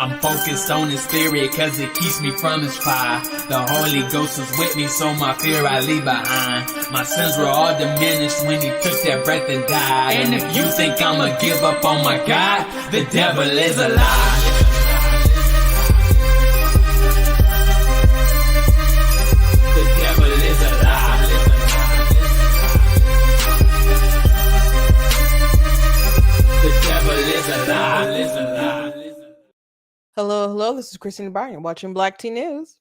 I'm focused on his spirit cause it keeps me from his fire. The Holy Ghost is with me, so my fear I leave behind. My sins were all diminished when he took that breath and died. And if you think I'ma give up on my God, the devil is a lie. The devil is a lie. The devil is a lie. Hello, this is Christina Barr. You're watching Black Tea News.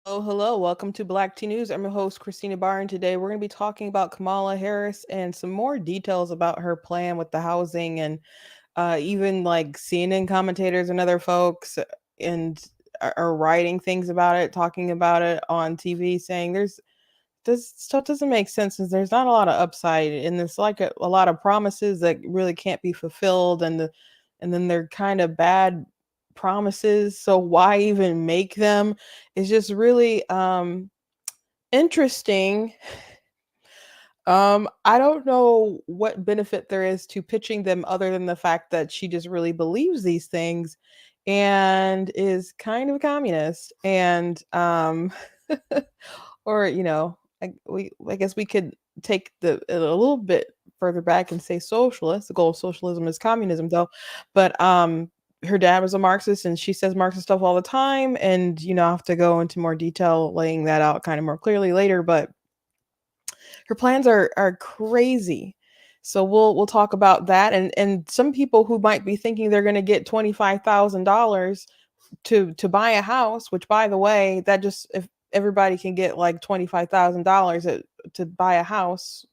Hello, welcome to Black Tea News. I'm your host, Christina Barr, and today we're going to be talking about Kamala Harris and some more details about her plan with the housing, and even like CNN commentators and other folks and are writing things about it, talking about it on TV, saying this stuff doesn't make sense since there's not a lot of upside, and there's like a lot of promises that really can't be fulfilled, and then they're kind of bad promises, so why even make them? It's just really interesting. I don't know what benefit there is to pitching them other than the fact that she just really believes these things and is kind of a communist, and or I guess we could take it a little bit further back and say socialist. The goal of socialism is communism, though. But her dad was a Marxist, and she says Marxist stuff all the time. And I have to go into more detail, laying that out kind of more clearly later. But her plans are crazy. So we'll talk about that. And some people who might be thinking they're going to get $25,000 to buy a house, which, by the way, that just, if everybody can get like $25,000 to buy a house,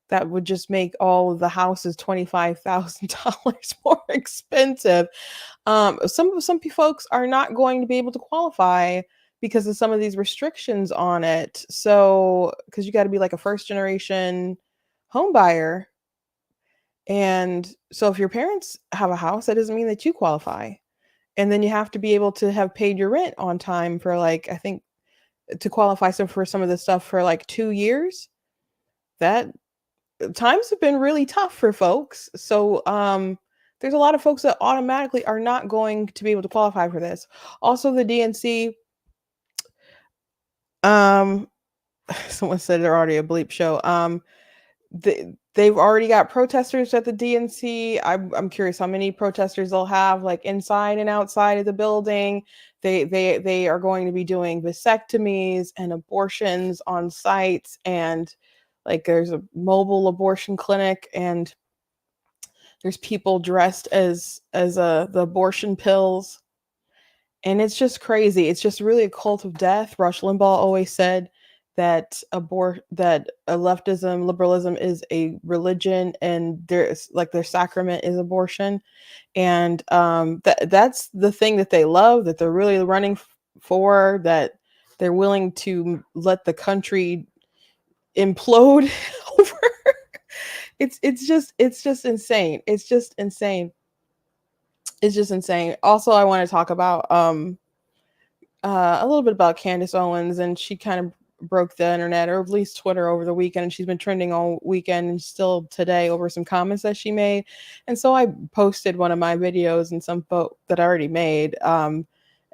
that would just make all of the houses $25,000 more expensive. Some folks are not going to be able to qualify because of some of these restrictions on it. So, because you got to be like a first generation home buyer. And so if your parents have a house, that doesn't mean that you qualify. And then you have to be able to have paid your rent on time for, like, I think, to qualify for some of this stuff for like 2 years. That times have been really tough for folks. So there's a lot of folks that automatically are not going to be able to qualify for this. Also, the DNC, someone said they're already a bleep show. They've already got protesters at the DNC. I'm curious how many protesters they'll have, like, inside and outside of the building. They are going to be doing vasectomies and abortions on sites, and like there's a mobile abortion clinic, and there's people dressed as the abortion pills, and it's just crazy. It's just really a cult of death. Rush Limbaugh always said that leftism, liberalism is a religion, and there's like their sacrament is abortion, and that's the thing that they love, that they're really running for, that they're willing to let the country implode over. It's just insane. It's just insane. Also, I want to talk about a little bit about Candace Owens, and she kind of broke the internet, or at least Twitter, over the weekend, and she's been trending all weekend and still today over some comments that she made. And so I posted one of my videos and some folk that I already made, and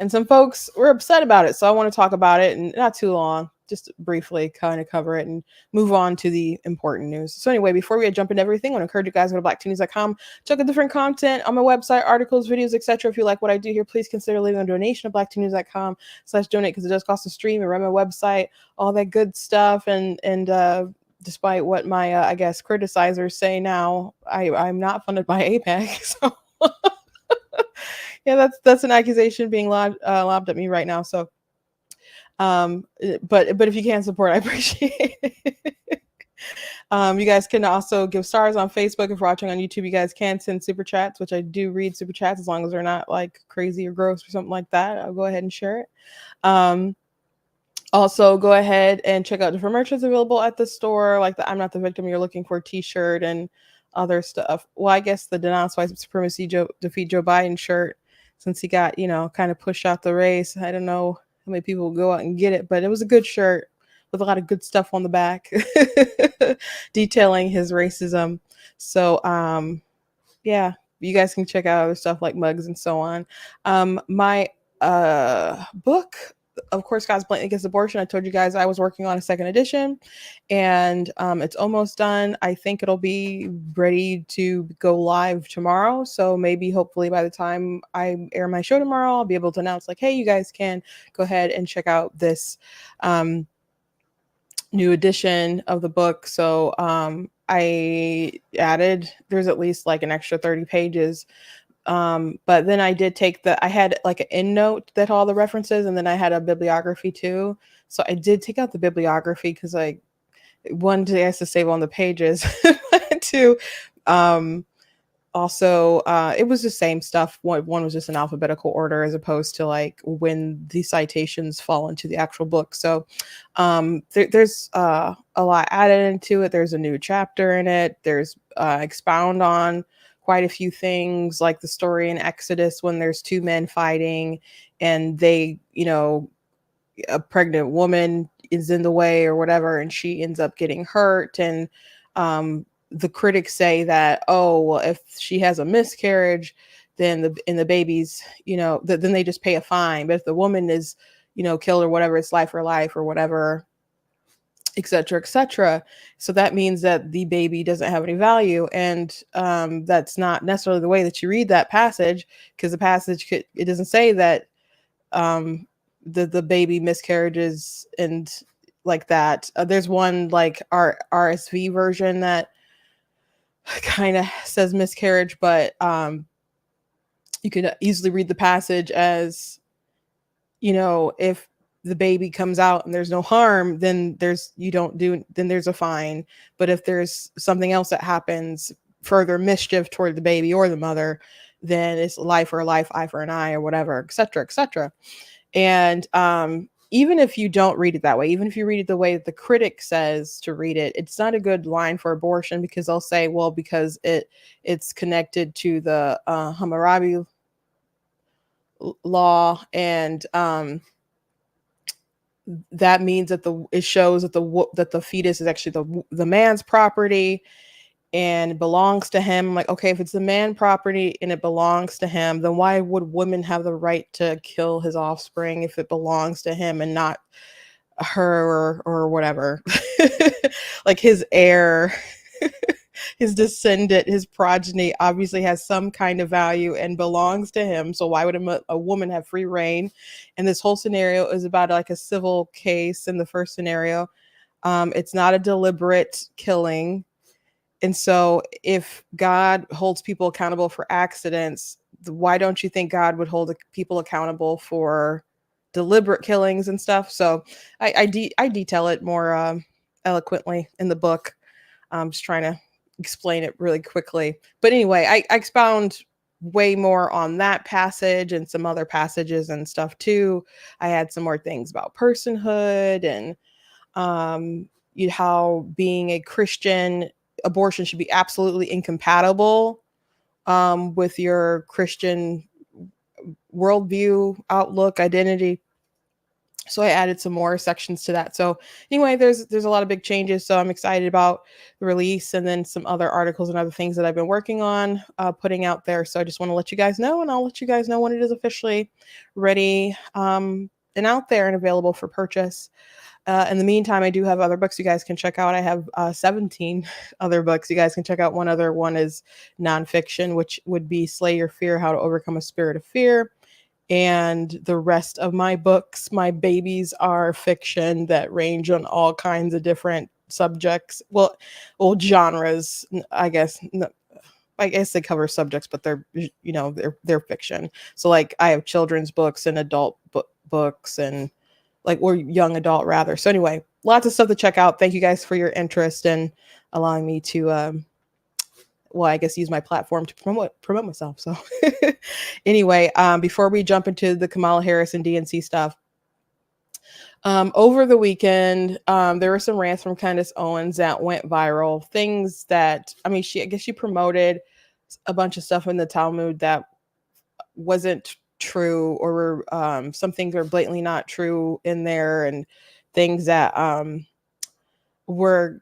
some folks were upset about it, so I want to talk about it, and not too long, just briefly kind of cover it and move on to the important news. So anyway, before we jump into everything, I want to encourage you guys to go to blackteenies.com, check out different content on my website, articles, videos, etc. If you like what I do here, please consider leaving a donation at blackteenies.com/donate, because it does cost a stream and run my website, all that good stuff. And despite what my I guess criticizers say now, I'm not funded by APEC. So yeah, that's an accusation being lobbed at me right now. So but if you can support, I appreciate it. You guys can also give stars on Facebook. If you're watching on YouTube, you guys can send super chats, which I do read super chats as long as they're not like crazy or gross or something like that. I'll go ahead and share it. Also, go ahead and check out different merch that's available at the store, like the I'm Not the Victim You're Looking For t-shirt and other stuff. Well, I guess the Denounce White Supremacy Defeat Joe Biden shirt, since he got, kind of pushed out the race. I don't know how many people will go out and get it, but it was a good shirt with a lot of good stuff on the back detailing his racism. So, yeah, you guys can check out other stuff like mugs and so on. My book, of course, God's Plan Against Abortion. I told you guys I was working on a second edition, and it's almost done. I think it'll be ready to go live tomorrow. So maybe, hopefully, by the time I air my show tomorrow, I'll be able to announce like, hey, you guys can go ahead and check out this new edition of the book. So I added, there's at least like an extra 30 pages. But then I did I had like an end note that all the references, and then I had a bibliography too. So I did take out the bibliography because one, I has to save on the pages, two, also it was the same stuff. One was just in alphabetical order as opposed to like when the citations fall into the actual book. So there's a lot added into it. There's a new chapter in it. There's expound on quite a few things, like the story in Exodus when there's two men fighting and they, a pregnant woman is in the way or whatever, and she ends up getting hurt. And the critics say that, oh, well, if she has a miscarriage, then the babies, then they just pay a fine. But if the woman is, killed or whatever, it's life or life or whatever, et cetera, et cetera. So that means that the baby doesn't have any value. And that's not necessarily the way that you read that passage, because the passage it doesn't say that the baby miscarriages and like that. There's one like RSV version that kind of says miscarriage, but you could easily read the passage as, if the baby comes out and there's no harm, then there's a fine. But if there's something else that happens, further mischief toward the baby or the mother, then it's life for a life, eye for an eye, or whatever, et cetera, et cetera. And even if you don't read it that way, even if you read it the way that the critic says to read it, it's not a good line for abortion, because they'll say, well, because it's connected to the Hammurabi law, and that means that it shows that the fetus is actually the man's property and belongs to him. Like, okay, if it's the man property and it belongs to him, then why would women have the right to kill his offspring if it belongs to him and not her or whatever? Like his heir, his descendant, his progeny obviously has some kind of value and belongs to him. So why would a woman have free reign? And this whole scenario is about like a civil case. In the first scenario, it's not a deliberate killing. And so if God holds people accountable for accidents, why don't you think God would hold people accountable for deliberate killings and stuff? So I detail it more eloquently in the book. I'm just trying to explain it really quickly. But anyway, I expound way more on that passage and some other passages and stuff too. I had some more things about personhood and how being a Christian, abortion should be absolutely incompatible with your Christian worldview, outlook, identity. So I added some more sections to that. So anyway, there's a lot of big changes. So I'm excited about the release, and then some other articles and other things that I've been working on putting out there. So I just want to let you guys know, and I'll let you guys know when it is officially ready and out there and available for purchase. In the meantime, I do have other books you guys can check out. I have 17 other books you guys can check out. One other one is nonfiction, which would be Slay Your Fear, How to Overcome a Spirit of Fear. And the rest of my books, my babies, are fiction that range on all kinds of different subjects. Well, genres, I guess. I guess they cover subjects, but they're fiction. So like I have children's books and adult books and like, or young adult rather. So anyway, lots of stuff to check out. Thank you guys for your interest and allowing me to well, I guess use my platform to promote myself. So anyway, before we jump into the Kamala Harris and DNC stuff, over the weekend, there were some rants from Candace Owens that went viral. Things that, I mean, I guess she promoted a bunch of stuff in the Talmud that wasn't true, or some things are blatantly not true in there, and things that were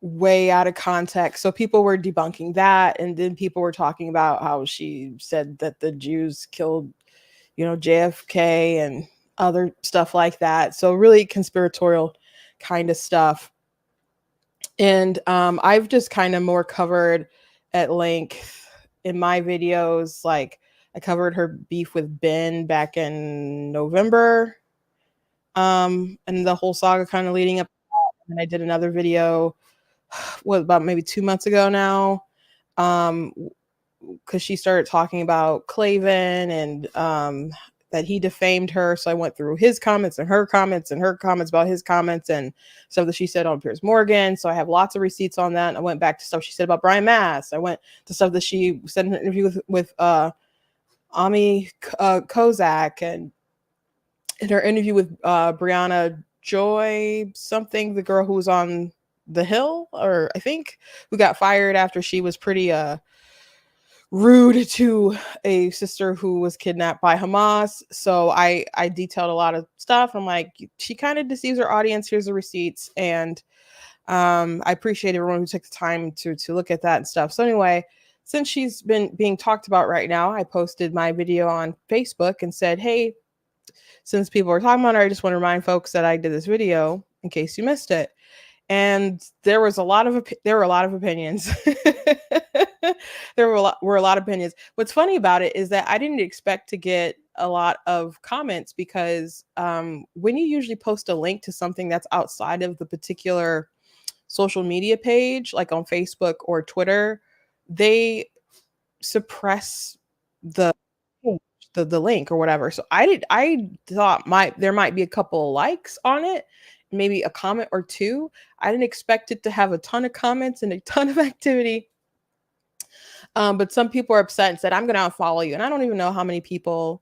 way out of context. So people were debunking that, and then people were talking about how she said that the Jews killed, JFK and other stuff like that. So really conspiratorial kind of stuff. And I've just kind of more covered at length in my videos. Like, I covered her beef with Ben back in November, and the whole saga kind of leading up to that. And I did another video, about maybe 2 months ago now, because she started talking about Clavin and that he defamed her. So I went through his comments and her comments about his comments and stuff that she said on Piers Morgan. So I have lots of receipts on that. And I went back to stuff she said about Brian Mass. I went to stuff that she said in an interview with Ami Kozak, and in her interview with Brianna Joy something, the girl who was on The Hill, or I think, who got fired after she was pretty rude to a sister who was kidnapped by Hamas. So I detailed a lot of stuff. I'm like, she kind of deceives her audience. Here's the receipts. And I appreciate everyone who took the time to look at that and stuff. So anyway, since she's been being talked about right now, I posted my video on Facebook and said, hey, since people are talking about her, I just want to remind folks that I did this video in case you missed it. And there were a lot of opinions. There were a lot of opinions. What's funny about it is that I didn't expect to get a lot of comments, because when you usually post a link to something that's outside of the particular social media page, like on Facebook or Twitter, they suppress the link or whatever. So I thought there might be a couple of likes on it, maybe a comment or two. I didn't expect it to have a ton of comments and a ton of activity. But some people are upset and said, I'm going to unfollow you. And I don't even know how many people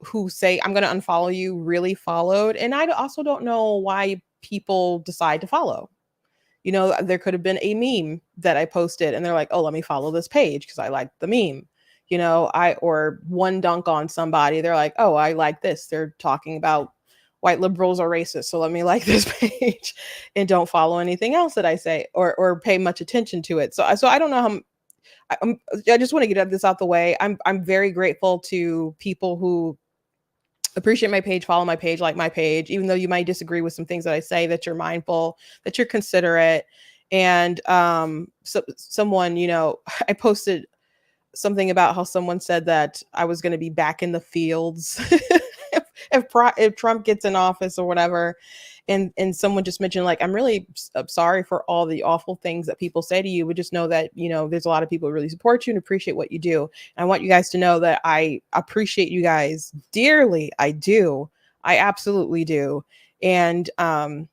who say I'm going to unfollow you really followed. And I also don't know why people decide to follow. There could have been a meme that I posted and they're like, oh, let me follow this page because I like the meme. Or one dunk on somebody. They're like, oh, I like this. They're talking about white liberals are racist, so let me like this page and don't follow anything else that I say or pay much attention to it. So I don't know how. I just want to get this out the way. I'm very grateful to people who appreciate my page, follow my page, like my page, even though you might disagree with some things that I say, that you're mindful, that you're considerate. And someone, I posted something about how someone said that I was going to be back in the fields if Trump gets in office or whatever. And someone just mentioned, like, I'm really sorry for all the awful things that people say to you, but just know that, there's a lot of people who really support you and appreciate what you do. And I want you guys to know that I appreciate you guys dearly. I do. I absolutely do. And I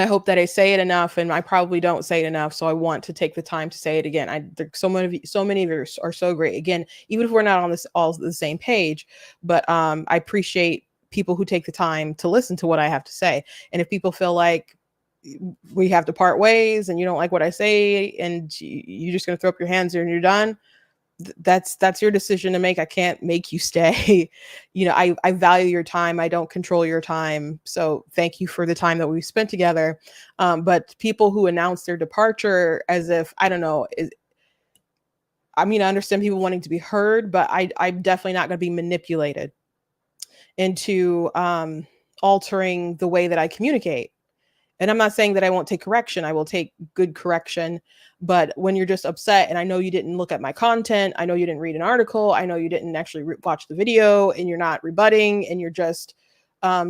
hope that I say it enough, and I probably don't say it enough. So I want to take the time to say it again. So many of you are so great. Again, even if we're not on all the same page, but I appreciate people who take the time to listen to what I have to say. And if people feel like we have to part ways and you don't like what I say and you're just going to throw up your hands and you're done, that's your decision to make. I can't make you stay. I value your time. I don't control your time. So thank you for the time that we've spent together. But people who announce their departure as if, I don't know, I understand people wanting to be heard, but I'm definitely not going to be manipulated into altering the way that I communicate. And I'm not saying that I won't take correction. I will take good correction. But when you're just upset, and I know you didn't look at my content, I know you didn't read an article, I know you didn't actually watch the video, and you're not rebutting, and you're just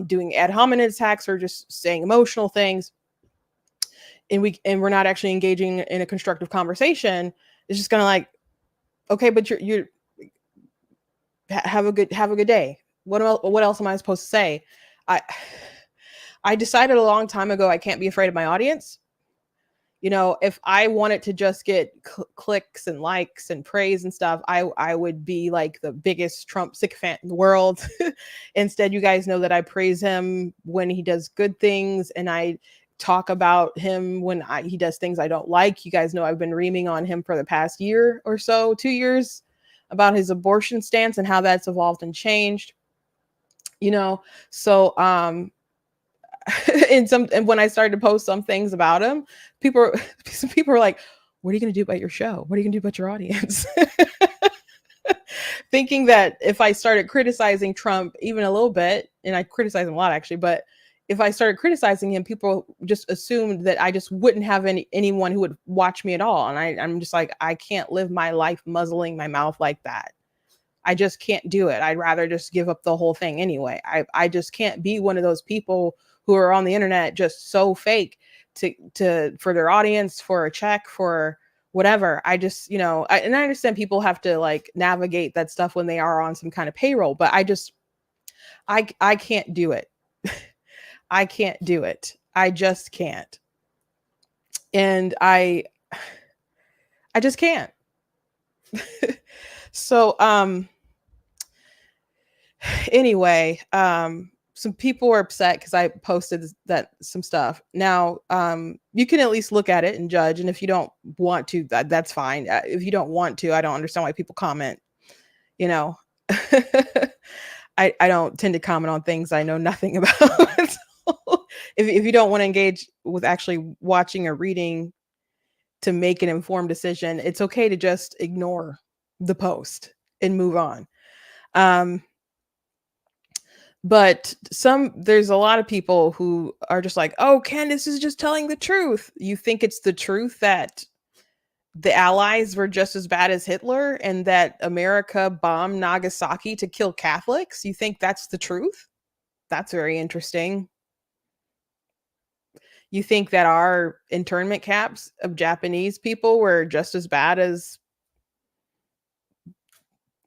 doing ad hominem attacks or just saying emotional things, and we're not actually engaging in a constructive conversation, it's just kind of like, okay, but have a good day. What else am I supposed to say? I I decided a long time ago I can't be afraid of my audience. You know, if I wanted to just get clicks and likes and praise and stuff, I would be like the biggest Trump sycophant in the world. Instead, you guys know that I praise him when he does good things, and I talk about him when he does things I don't like. You guys know I've been reaming on him for the past year or so, 2 years, about his abortion stance and how that's evolved and changed. You know, so and when I started to post some things about him, people some people are like, "What are you going to do about your show? What are you going to do about your audience?" Thinking that if I started criticizing Trump even a little bit, and I criticize him a lot actually, but if I started criticizing him, people just assumed that I just wouldn't have anyone who would watch me at all. And I'm just like, I can't live my life muzzling my mouth like that. I just can't do it. I'd rather just give up the whole thing anyway. I just can't be one of those people who are on the internet just so fake to for their audience, for a check, for whatever. I just, and I understand people have to like navigate that stuff when they are on some kind of payroll, but I can't do it. I can't do it. I just can't. And I just can't. So anyway, some people were upset because I posted some stuff. Now, you can at least look at it and judge, and if you don't want to, that's fine. If you don't want to, I don't understand why people comment. You know, I don't tend to comment on things I know nothing about. So if you don't want to engage with actually watching or reading to make an informed decision, it's okay to just ignore the post and move on. But there's a lot of people who are just like, oh, Candace is just telling the truth. You think it's the truth that the Allies were just as bad as Hitler and that America bombed Nagasaki to kill Catholics? You think that's the truth? That's very interesting. You think that our internment camps of Japanese people were just as bad as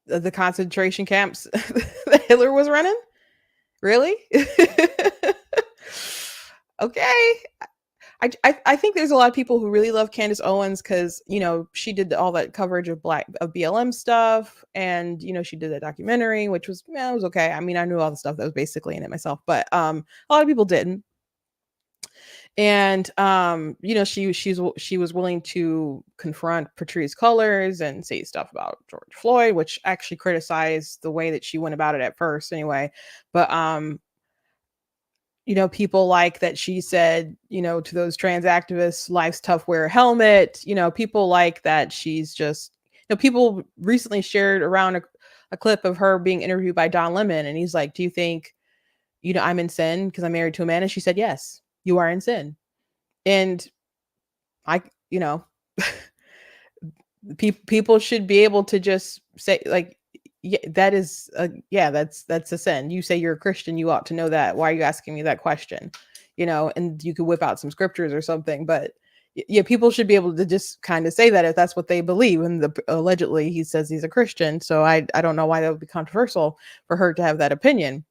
the concentration camps that Hitler was running? Really? Okay. I think there's a lot of people who really love Candace Owens because, she did all that coverage of BLM stuff, and, she did that documentary, which was, it was okay. I mean, I knew all the stuff that was basically in it myself, but a lot of people didn't. And she was willing to confront Patrisse Cullors and say stuff about George Floyd, which actually criticized the way that she went about it at first anyway. But people like that she said, to those trans activists, life's tough, wear a helmet. People like that she's just, people recently shared around a clip of her being interviewed by Don Lemon, and he's like, do you think, I'm in sin because I'm married to a man? And she said, yes, you are in sin. And people should be able to just say, like, yeah, that's a sin. You say you're a Christian, you ought to know that. Why are you asking me that question? And you could whip out some scriptures or something, but yeah, people should be able to just kind of say that if that's what they believe. And allegedly he says he's a Christian, so I don't know why that would be controversial for her to have that opinion.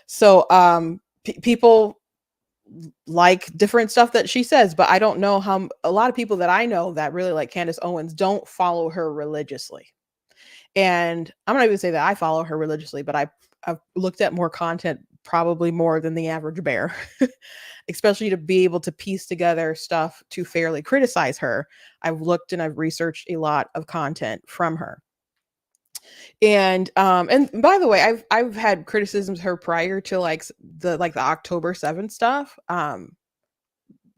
So people like different stuff that she says, but I don't know how a lot of people that I know that really like Candace Owens don't follow her religiously. And I'm not even say that I follow her religiously, but I've looked at more content, probably more than the average bear, especially to be able to piece together stuff to fairly criticize her. I've looked and I've researched a lot of content from her. And by the way, I've had criticisms of her prior to the October 7th stuff.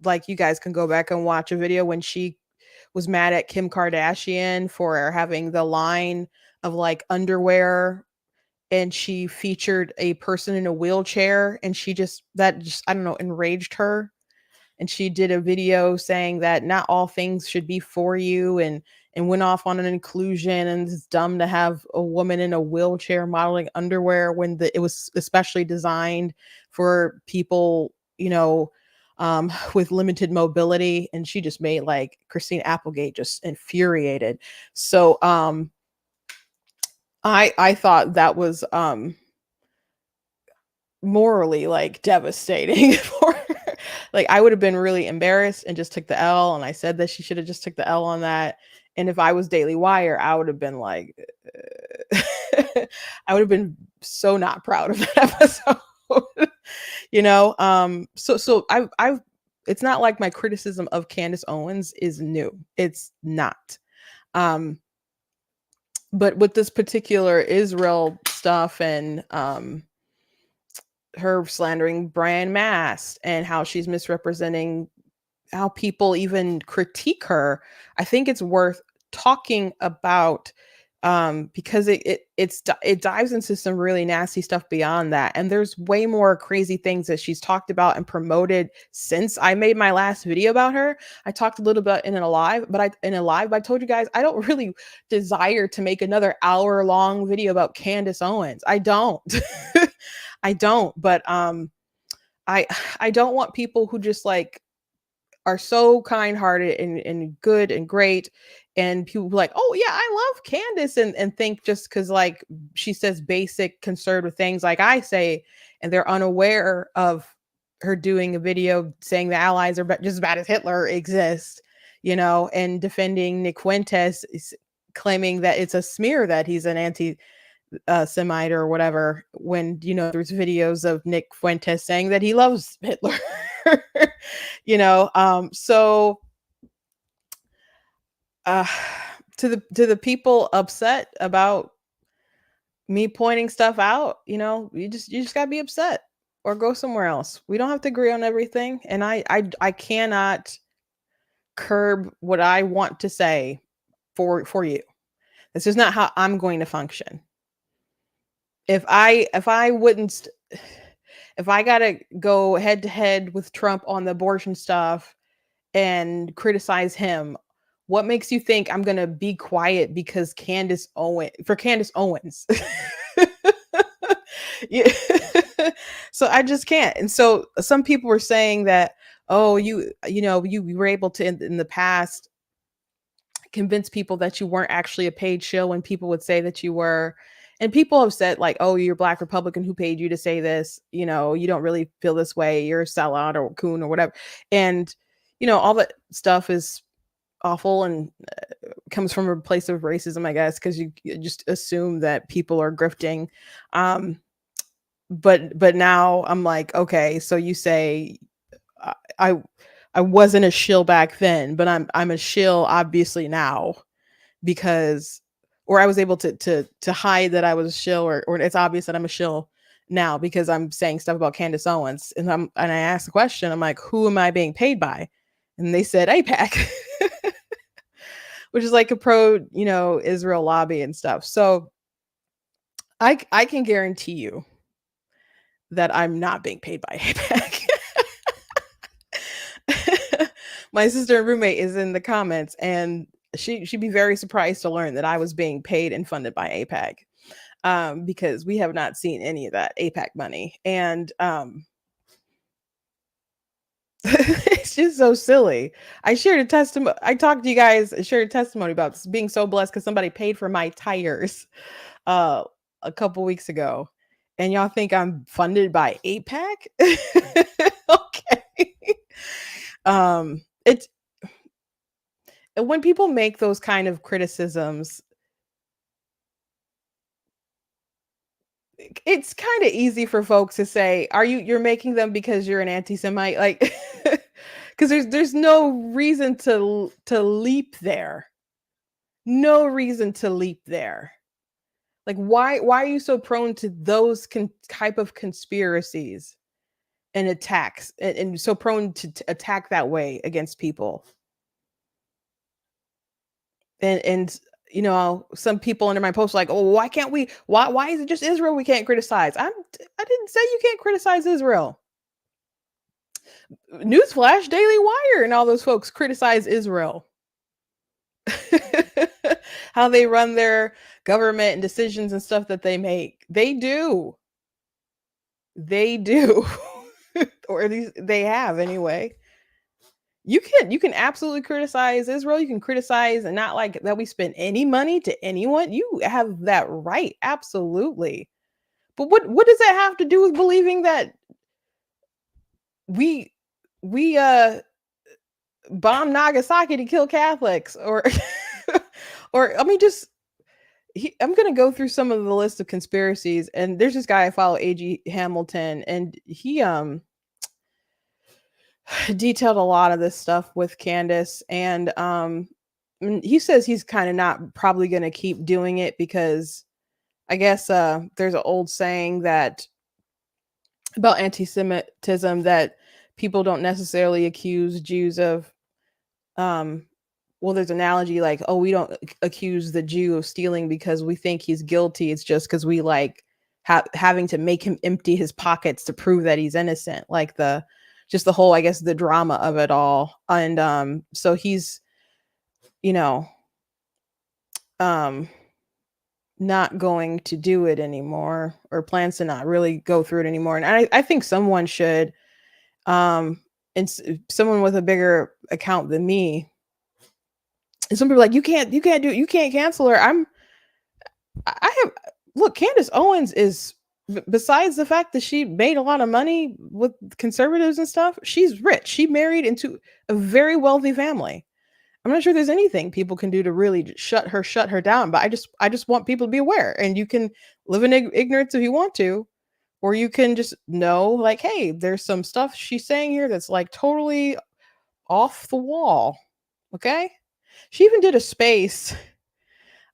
Like, you guys can go back and watch a video when she was mad at Kim Kardashian for having the line of like underwear, and she featured a person in a wheelchair, and that I don't know, enraged her. And she did a video saying that not all things should be for you, and went off on an inclusion, and it's dumb to have a woman in a wheelchair modeling underwear when it was especially designed for people, with limited mobility. And she just made like Christine Applegate just infuriated. So I thought that was morally like devastating for her. Like I would have been really embarrassed and just took the L, and I said that she should have just took the L on that. And if I was Daily Wire, I would have been like I would have been so not proud of that episode. So I've it's not like my criticism of Candace Owens is new. It's not. Um but with this particular Israel stuff and her slandering Brian Mast and how she's misrepresenting how people even critique her, I think it's worth talking about because it dives into some really nasty stuff beyond that, and there's way more crazy things that she's talked about and promoted since I made my last video about her. I talked a little bit in a live, but I told you guys I don't really desire to make another hour-long video about Candace Owens. I don't. I don't, but I don't want people who just like are so kind-hearted and good and great, and people like, oh yeah, I love Candace, and think just because like she says basic conservative things like I say, and they're unaware of her doing a video saying the Allies are just as bad as Hitler exist, and defending Nick Fuentes, claiming that it's a smear that he's an anti Semite or whatever, when there's videos of Nick Fuentes saying that he loves Hitler. So to the people upset about me pointing stuff out, you just gotta be upset or go somewhere else. We don't have to agree on everything, and I cannot curb what I want to say for you. This is not how I'm going to function. If I gotta go head to head with Trump on the abortion stuff and criticize him, what makes you think I'm gonna be quiet because Candace Owens? Yeah. So I just can't. And so some people were saying that, oh, you were able to in the past convince people that you weren't actually a paid shill when people would say that you were. And people have said like, oh, you're a Black Republican who paid you to say this, you don't really feel this way, you're a sellout or coon or whatever. And all that stuff is awful and comes from a place of racism, I guess, because you just assume that people are grifting. But now I'm like, okay, so you say I wasn't a shill back then, but I'm a shill obviously now, because or I was able to hide that I was a shill, or it's obvious that I'm a shill now because I'm saying stuff about Candace Owens. And I asked the question, I'm like, who am I being paid by? And they said AIPAC, which is like a pro, Israel lobby and stuff. So I can guarantee you that I'm not being paid by AIPAC. My sister and roommate is in the comments, and she'd be very surprised to learn that I was being paid and funded by AIPAC, because we have not seen any of that AIPAC money. And it's just so silly. I shared a testimony. I talked to you guys, shared a testimony about being so blessed because somebody paid for my tires a couple weeks ago. And y'all think I'm funded by AIPAC? Okay. It's when people make those kind of criticisms, it's kind of easy for folks to say, you're making them because you're an anti-Semite? Like, because there's no reason to leap there. No reason to leap there. Like, why are you so prone to those type of conspiracies and attacks, and so prone to attack that way against people? And some people under my post like, oh, why can't we? Why is it just Israel we can't criticize? I didn't say you can't criticize Israel. Newsflash, Daily Wire and all those folks criticize Israel. How they run their government and decisions and stuff that they make. They do. Or at least they have anyway. You can absolutely criticize Israel. You can criticize, and not like that we spend any money to anyone. You have that right. Absolutely. But what does that have to do with believing that we we bomb Nagasaki to kill Catholics, or or I mean, just I'm gonna go through some of the list of conspiracies, and there's this guy I follow, AG Hamilton, and he detailed a lot of this stuff with Candace, and he says he's kind of not probably gonna keep doing it because I guess there's an old saying that about anti-Semitism that people don't necessarily accuse Jews of well, there's an analogy like, oh, we don't accuse the Jew of stealing because we think he's guilty. It's just because we like having to make him empty his pockets to prove that he's innocent. Like just the whole, I guess, the drama of it all. And so he's, you know, um, not going to do it anymore, or plans to not really go through it anymore. And I think someone should, and someone with a bigger account than me. And some people are like, you can't do it, you can't cancel her. I have, look, Candace Owens is, besides the fact that she made a lot of money with conservatives and stuff, she's rich. She married into a very wealthy family. I'm not sure there's anything people can do to really shut her down, but I just want people to be aware, and you can live in ignorance if you want to, or you can just know, like, hey, there's some stuff she's saying here that's like totally off the wall. Okay? She even did a space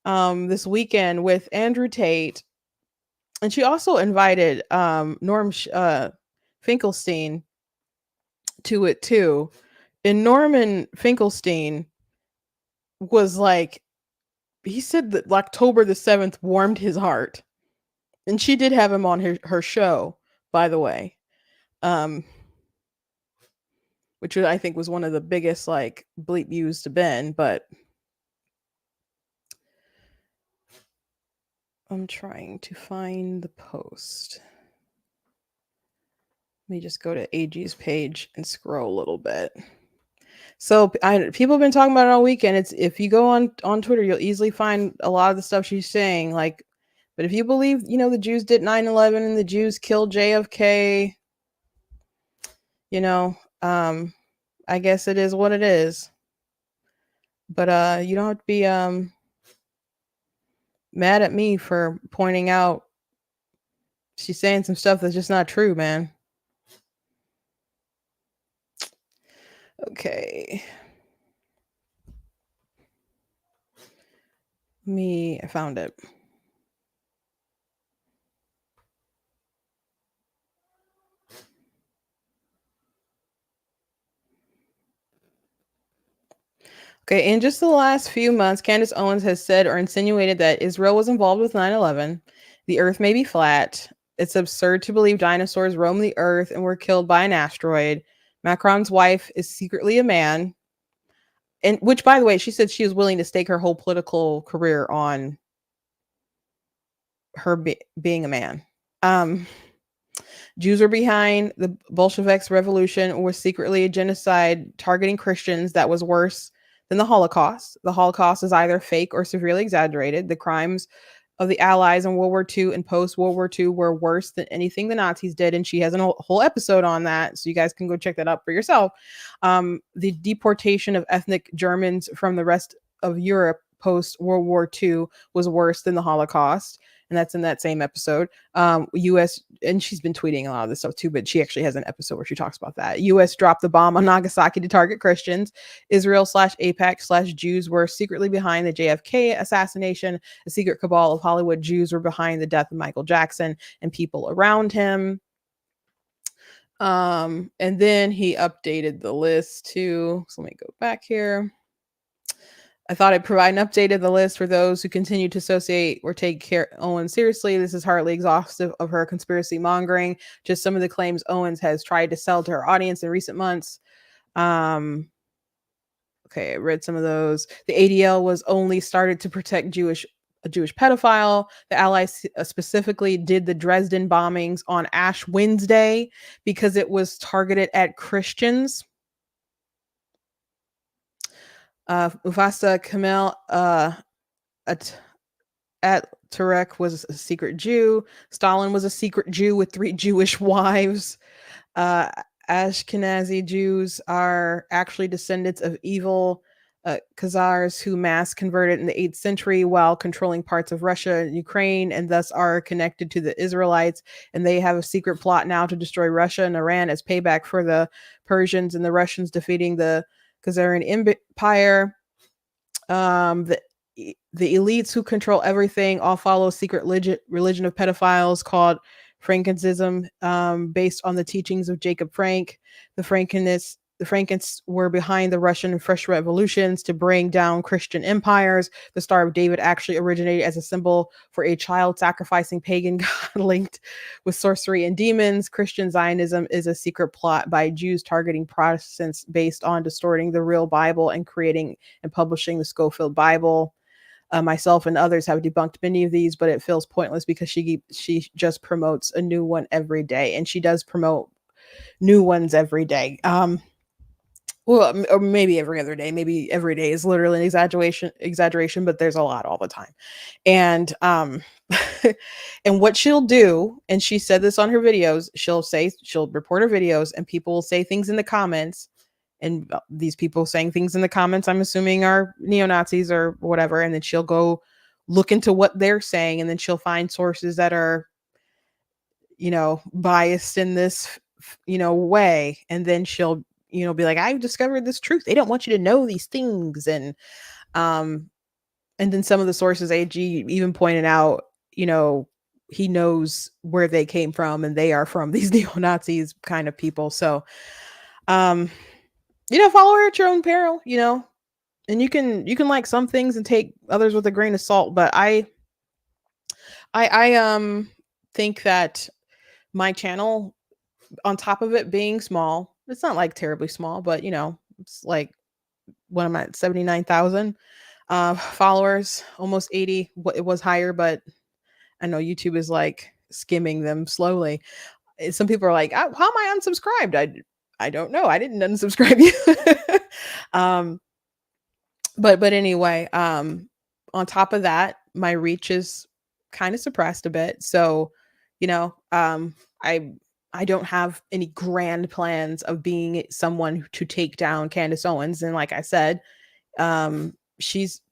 this weekend with Andrew Tate, and she also invited Norm Finkelstein to it too. And Norman Finkelstein was like, he said that October the 7th warmed his heart. And she did have him on her show, by the way. Which I think was one of the biggest like bleep views to Ben, but I'm trying to find the post. Let me just go to AG's page and scroll a little bit. So people have been talking about it all weekend. It's, if you go on Twitter, you'll easily find a lot of the stuff she's saying. Like, but if you believe, the Jews did 9/11 and the Jews killed JFK, I guess it is what it is. But you don't have to be mad at me for pointing out she's saying some stuff that's just not true, man. Okay. I found it. Okay, in just the last few months, Candace Owens has said or insinuated that Israel was involved with 9/11. The earth may be flat. It's absurd to believe dinosaurs roamed the earth and were killed by an asteroid. Macron's wife is secretly a man. And which, by the way, she said she was willing to stake her whole political career on her being a man. Jews were behind the Bolsheviks' revolution, or was secretly a genocide targeting Christians that was worse than the Holocaust. The Holocaust is either fake or severely exaggerated. The crimes of the Allies in World War II and post-World War II were worse than anything the Nazis did, and she has a whole episode on that, so you guys can go check that out for yourself. The deportation of ethnic Germans from the rest of Europe post-World War II was worse than the Holocaust, and that's in that same episode. U.S. and she's been tweeting a lot of this stuff too, but she actually has an episode where she talks about that. U.S. dropped the bomb on Nagasaki to target Christians. Israel/AIPAC/Jews were secretly behind the JFK assassination. A secret cabal of Hollywood Jews were behind the death of Michael Jackson and people around him. And then he updated the list too. So let me go back here. I thought I'd provide an update of the list for those who continue to associate or take Owens seriously. This is hardly exhaustive of her conspiracy mongering, just some of the claims Owens has tried to sell to her audience in recent months. Okay, I read some of those. The ADL was only started to protect a Jewish pedophile. The Allies specifically did the Dresden bombings on Ash Wednesday because it was targeted at Christians. Mufasa Kamel at Turek was a secret Jew. Stalin was a secret Jew with 3 Jewish wives. Uh, Ashkenazi Jews are actually descendants of evil Khazars who mass converted in the 8th century while controlling parts of Russia and Ukraine, and thus are connected to the Israelites. And they have a secret plot now to destroy Russia and Iran as payback for the Persians and the Russians defeating the Khazarian Empire. The elites who control everything all follow a secret religion of pedophiles called Frankinism, based on the teachings of Jacob Frank. The Frankists were behind the Russian and French revolutions to bring down Christian empires. The Star of David actually originated as a symbol for a child sacrificing pagan god linked with sorcery and demons. Christian Zionism is a secret plot by Jews targeting Protestants based on distorting the real Bible and creating and publishing the Schofield Bible. Myself and others have debunked many of these, but it feels pointless because she just promotes a new one every day, and she does promote new ones every day. Well, or maybe every other day. Maybe every day is literally an exaggeration, but there's a lot all the time. And and what she'll do, and she said this on her videos, she'll report her videos, and people will say things in the comments. And these people saying things in the comments, I'm assuming, are neo-Nazis or whatever. And then she'll go look into what they're saying. And then she'll find sources that are, biased in this, way. And then she'll, be like, I've discovered this truth. They don't want you to know these things. And then some of the sources AG even pointed out, he knows where they came from, and they are from these neo-Nazis kind of people. So, follow her at your own peril, and you can like some things and take others with a grain of salt. But I think that my channel, on top of it being small, it's not like terribly small, but it's like, what am I at, 79,000 followers, almost 80. It was higher, but I know YouTube is like skimming them slowly. Some people are like, how am I unsubscribed? I don't know. I didn't unsubscribe you. But anyway, on top of that, my reach is kind of suppressed a bit. So, I don't have any grand plans of being someone to take down Candace Owens. And like I said, she's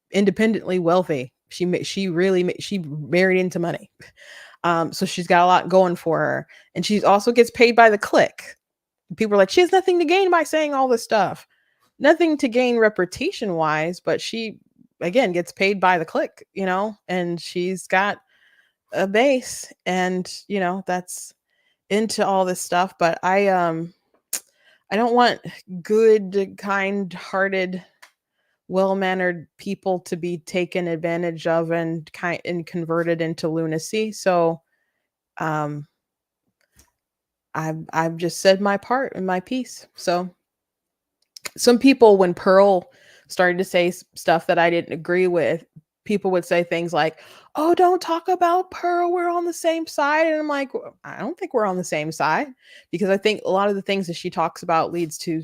independently wealthy. She married into money. So she's got a lot going for her, and she also gets paid by the click. People are like, she has nothing to gain by saying all this stuff. Nothing to gain reputation wise, but she, again, gets paid by the click, and she's got a base, and, that's into all this stuff. But I don't want good, kind-hearted, well-mannered people to be taken advantage of and converted into lunacy. So, I've just said my part and my piece. So some people, when Pearl started to say stuff that I didn't agree with, people would say things like, oh, don't talk about Pearl, we're on the same side. And I'm like, I don't think we're on the same side, because I think a lot of the things that she talks about leads to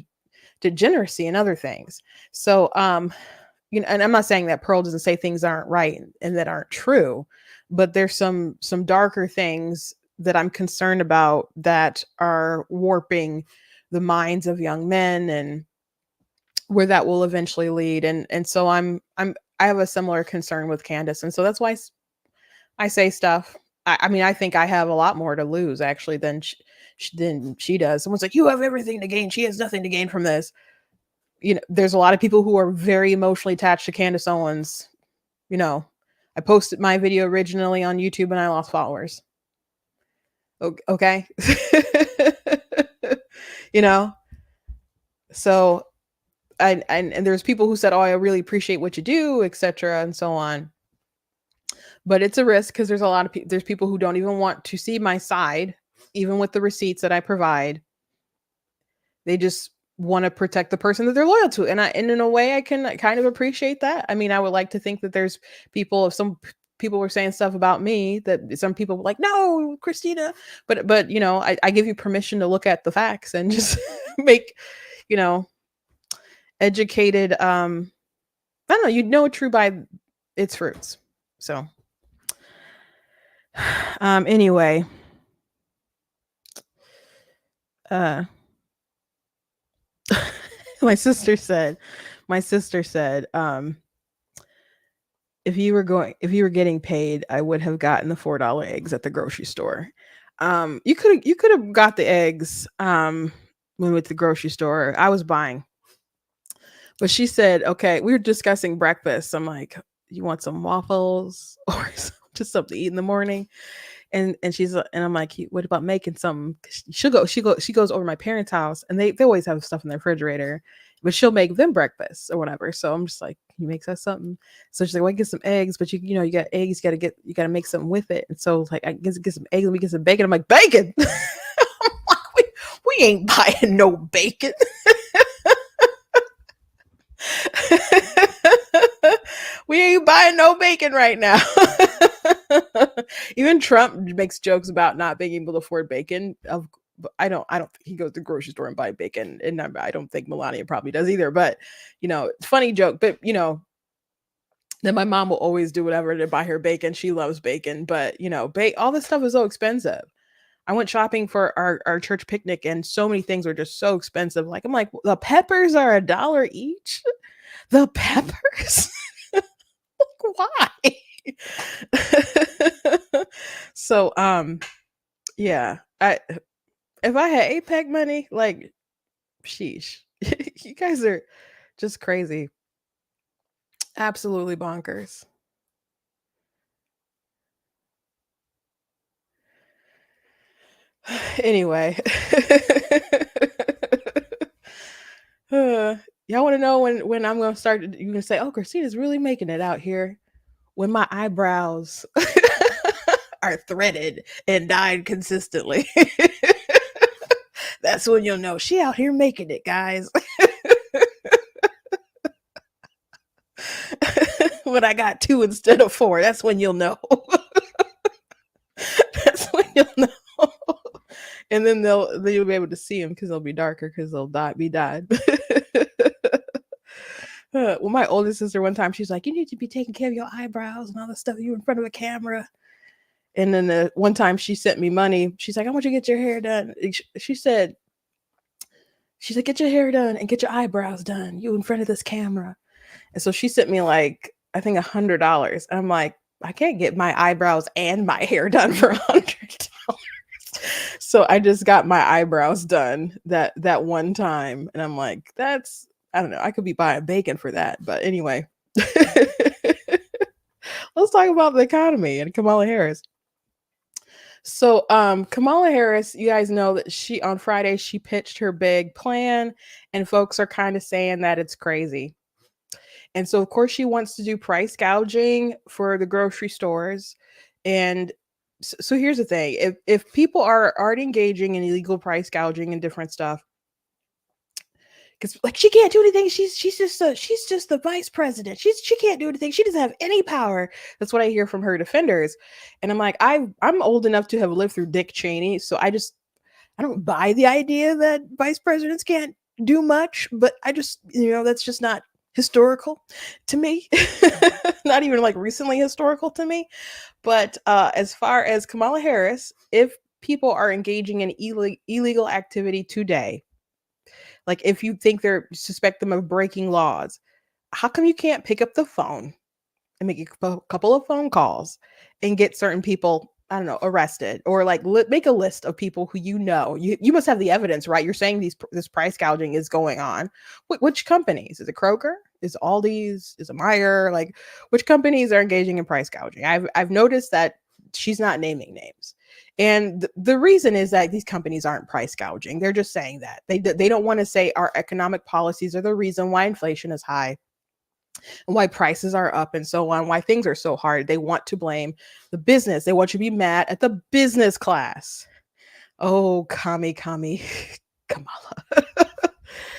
degeneracy and other things. So, and I'm not saying that Pearl doesn't say things aren't right and that aren't true, but there's some darker things that I'm concerned about that are warping the minds of young men, and where that will eventually lead. And so I have a similar concern with Candace. And so that's why I say stuff. I mean, I think I have a lot more to lose actually than she does. Someone's like, you have everything to gain. She has nothing to gain from this. There's a lot of people who are very emotionally attached to Candace Owens. I posted my video originally on YouTube and I lost followers. Okay. So and there's people who said, oh, I really appreciate what you do, etc. and so on. But it's a risk, because there's a lot of there's people who don't even want to see my side, even with the receipts that I provide. They just want to protect the person that they're loyal to. And in a way, I can kind of appreciate that. I mean, I would like to think that there's people, if some people were saying stuff about me, that some people were like, no, Christina, but I give you permission to look at the facts and just make, educated, I don't know, you'd know a true by its fruits. So, anyway, uh, my sister said, if you were getting paid, I would have gotten the $4 eggs at the grocery store. You could have got the eggs when we went to the grocery store. I was buying. But she said, okay, we were discussing breakfast. I'm like, you want some waffles or just something to eat in the morning? And I'm like, what about making something? She goes over to my parents' house, and they always have stuff in the refrigerator, but she'll make them breakfast or whatever. So I'm just like, can you make us something? So she's like, well, I get some eggs, but you got eggs, you gotta make something with it. And so like, I get some eggs and we get some bacon. I'm like, bacon? I'm like, we ain't buying no bacon. We ain't buying no bacon right now. Even Trump makes jokes about not being able to afford bacon. I don't think he goes to the grocery store and buy bacon, and I don't think Melania probably does either. But funny joke. But then my mom will always do whatever to buy her bacon. She loves bacon, but all this stuff is so expensive. I went shopping for our church picnic, and so many things were just so expensive. Like, I'm like, the peppers are $1 each. The peppers? Why? So, yeah. If I had APEC money, like, sheesh. You guys are just crazy. Absolutely bonkers. Anyway. Y'all want to know when I'm going to start? You're going to say, oh, Christina's really making it out here. When my eyebrows are threaded and dyed consistently. That's when you'll know she out here making it, guys. When I got 2 instead of 4, that's when you'll know. That's when you'll know. And then you'll be able to see them because they'll be darker because they'll be dyed. Well, my oldest sister, one time, she's like, you need to be taking care of your eyebrows and all this stuff. You're in front of a camera. And then one time she sent me money. She's like, I want you to get your hair done. She's like, get your hair done and get your eyebrows done. You in front of this camera. And so she sent me like, I think $100. I'm like, I can't get my eyebrows and my hair done for $100. So I just got my eyebrows done that one time. And I'm like, I don't know. I could be buying bacon for that. But anyway, let's talk about the economy and Kamala Harris. So Kamala Harris, you guys know that on Friday, she pitched her big plan, and folks are kind of saying that it's crazy. And so, of course, she wants to do price gouging for the grocery stores. And so here's the thing. If people are already engaging in illegal price gouging and different stuff, because like she can't do anything. She's just the vice president. She can't do anything. She doesn't have any power. That's what I hear from her defenders. And I'm like, I'm old enough to have lived through Dick Cheney, so I don't buy the idea that vice presidents can't do much. But I just that's just not historical to me. Not even like recently historical to me. But as far as Kamala Harris, if people are engaging in illegal activity today, like if you think suspect them of breaking laws, how come you can't pick up the phone and make a couple of phone calls and get certain people, I don't know, arrested, or like make a list of people who you must have the evidence, right? You're saying this price gouging is going on. Which companies? Is it Kroger? Is Aldi's? Is it Meijer? Like, which companies are engaging in price gouging? I've noticed that she's not naming names. And the reason is that these companies aren't price gouging. They're just saying that. They don't want to say our economic policies are the reason why inflation is high and why prices are up and so on, why things are so hard. They want to blame the business. They want you to be mad at the business class. Oh, Kamala.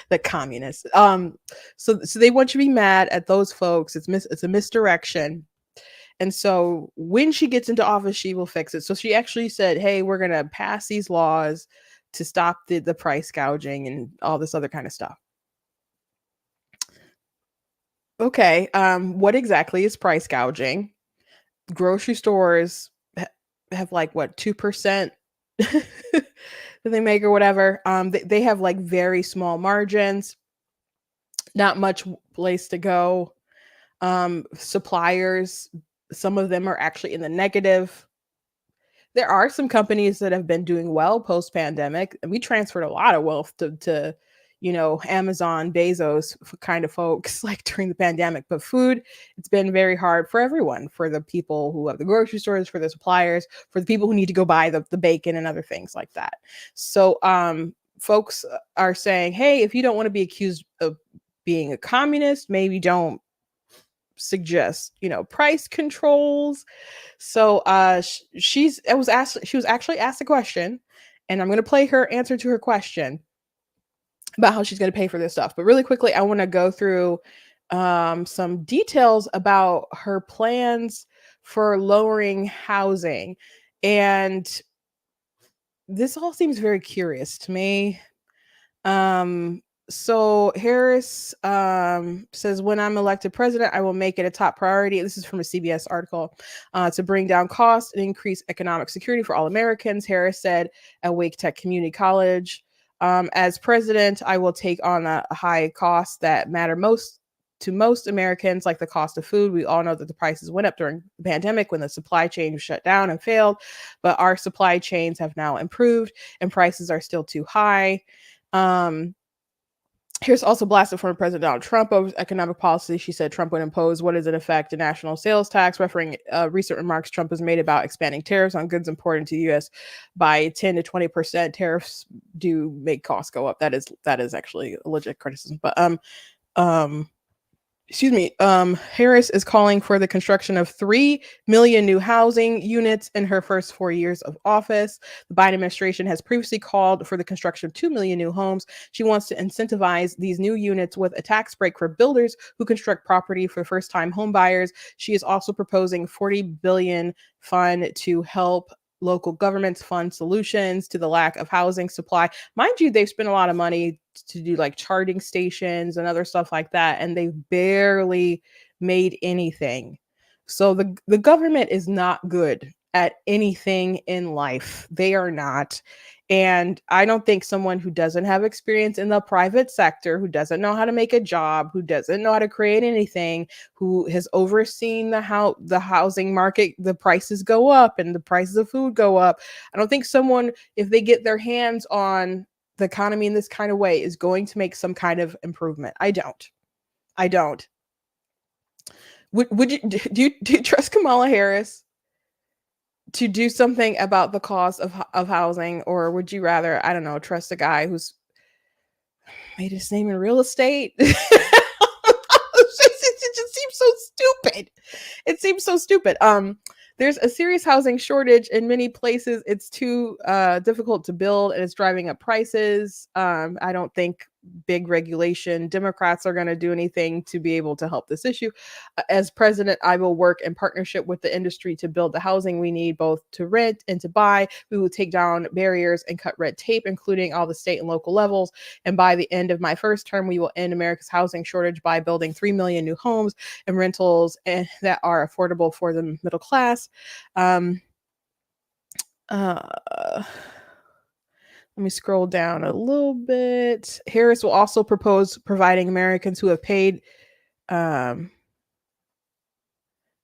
The communists. So they want you to be mad at those folks. It's a misdirection. And so when she gets into office, she will fix it. So she actually said, hey, we're going to pass these laws to stop the price gouging and all this other kind of stuff. Okay. What exactly is price gouging? grocery stores have like what 2% that they make or whatever. They have like very small margins, not much place to go. Suppliers, some of them are actually in the negative. There are some companies that have been doing well post pandemic. We transferred a lot of wealth to Amazon, Bezos kind of folks like during the pandemic. But food, it's been very hard for everyone, for the people who have the grocery stores, for the suppliers, for the people who need to go buy the bacon and other things like that. So folks are saying, hey, if you don't want to be accused of being a communist, maybe don't suggest price controls. So she was actually asked a question, and I'm going to play her answer to her question about how she's going to pay for this stuff. But really quickly, I want to go through some details about her plans for lowering housing. And this all seems very curious to me. So Harris says, when I'm elected president, I will make it a top priority. This is from a CBS article, to bring down costs and increase economic security for all Americans. Harris said at Wake Tech Community College, as president, I will take on a high cost that matter most to most Americans, like the cost of food. We all know that the prices went up during the pandemic when the supply chain was shut down and failed, but our supply chains have now improved and prices are still too high. Here's also blasted former President Donald Trump over economic policy. She said Trump would impose what is in effect a national sales tax, referring recent remarks Trump has made about expanding tariffs on goods imported to the U.S. by 10 to 20%. Tariffs do make costs go up. That is actually a legit criticism. But Harris is calling for the construction of 3 million new housing units in her first 4 years of office. The Biden administration has previously called for the construction of 2 million new homes. She wants to incentivize these new units with a tax break for builders who construct property for first-time home buyers. She is also proposing $40 billion fund to help local governments fund solutions to the lack of housing supply. Mind you, they've spent a lot of money to do like charging stations and other stuff like that, and they've barely made anything. So the government is not good at anything in life. They are not. And I don't think someone who doesn't have experience in the private sector, who doesn't know how to make a job, who doesn't know how to create anything, who has overseen the housing market, the prices go up and the prices of food go up. I don't think someone, if they get their hands on the economy in this kind of way, is going to make some kind of improvement. I don't. Would you do you trust Kamala Harris to do something about the cost of housing, or would you rather, I don't know, trust a guy who's made his name in real estate? It just seems so stupid. It seems so stupid. There's a serious housing shortage in many places. It's too difficult to build, and it's driving up prices. I don't think big regulation Democrats are going to do anything to be able to help this issue. As president, I will work in partnership with the industry to build the housing we need, both to rent and to buy. We will take down barriers and cut red tape, including all the state and local levels. And by the end of my first term, we will end America's housing shortage by building 3 million new homes and rentals that are affordable for the middle class. Let me scroll down a little bit. Harris will also propose providing Americans who have paid their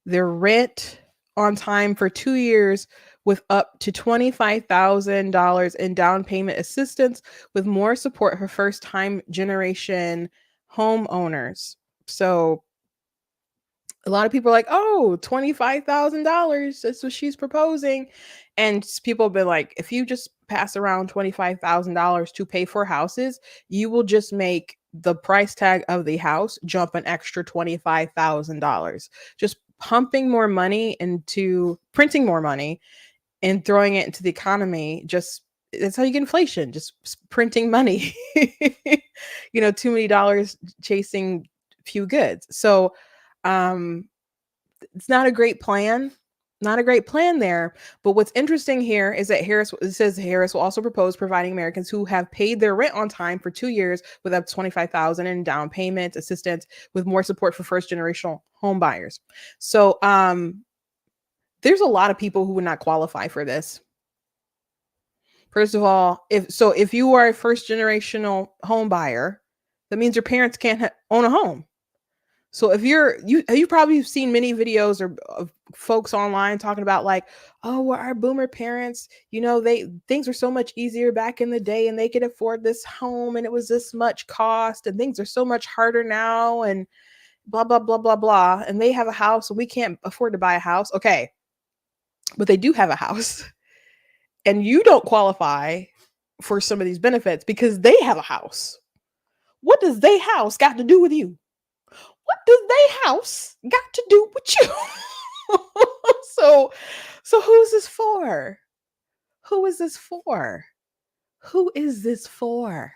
rent on time for 2 years with up to $25,000 in down payment assistance, with more support for first-time generation homeowners. So a lot of people are like, oh, $25,000. That's what she's proposing. And people have been like, if you just pass around $25,000 to pay for houses, you will just make the price tag of the house jump an extra $25,000. Just pumping more money into printing more money and throwing it into the economy. That's how you get inflation, just printing money. Too many dollars chasing few goods. So it's not a great plan there. But what's interesting here is that Harris will also propose providing Americans who have paid their rent on time for 2 years with up to $25,000 in down payment assistance, with more support for first generational home buyers. So there's a lot of people who would not qualify for this. First of all, if you are a first generational home buyer, that means your parents can't own a home. So if you probably seen many videos or of folks online talking about like, oh, well, our boomer parents, things were so much easier back in the day and they could afford this home and it was this much cost and things are so much harder now and blah blah blah blah blah, and they have a house and we can't afford to buy a house. Okay, but they do have a house and you don't qualify for some of these benefits because they have a house. What does they house got to do with you? What does they house got to do with you? so who's this for? Who is this for? Who is this for?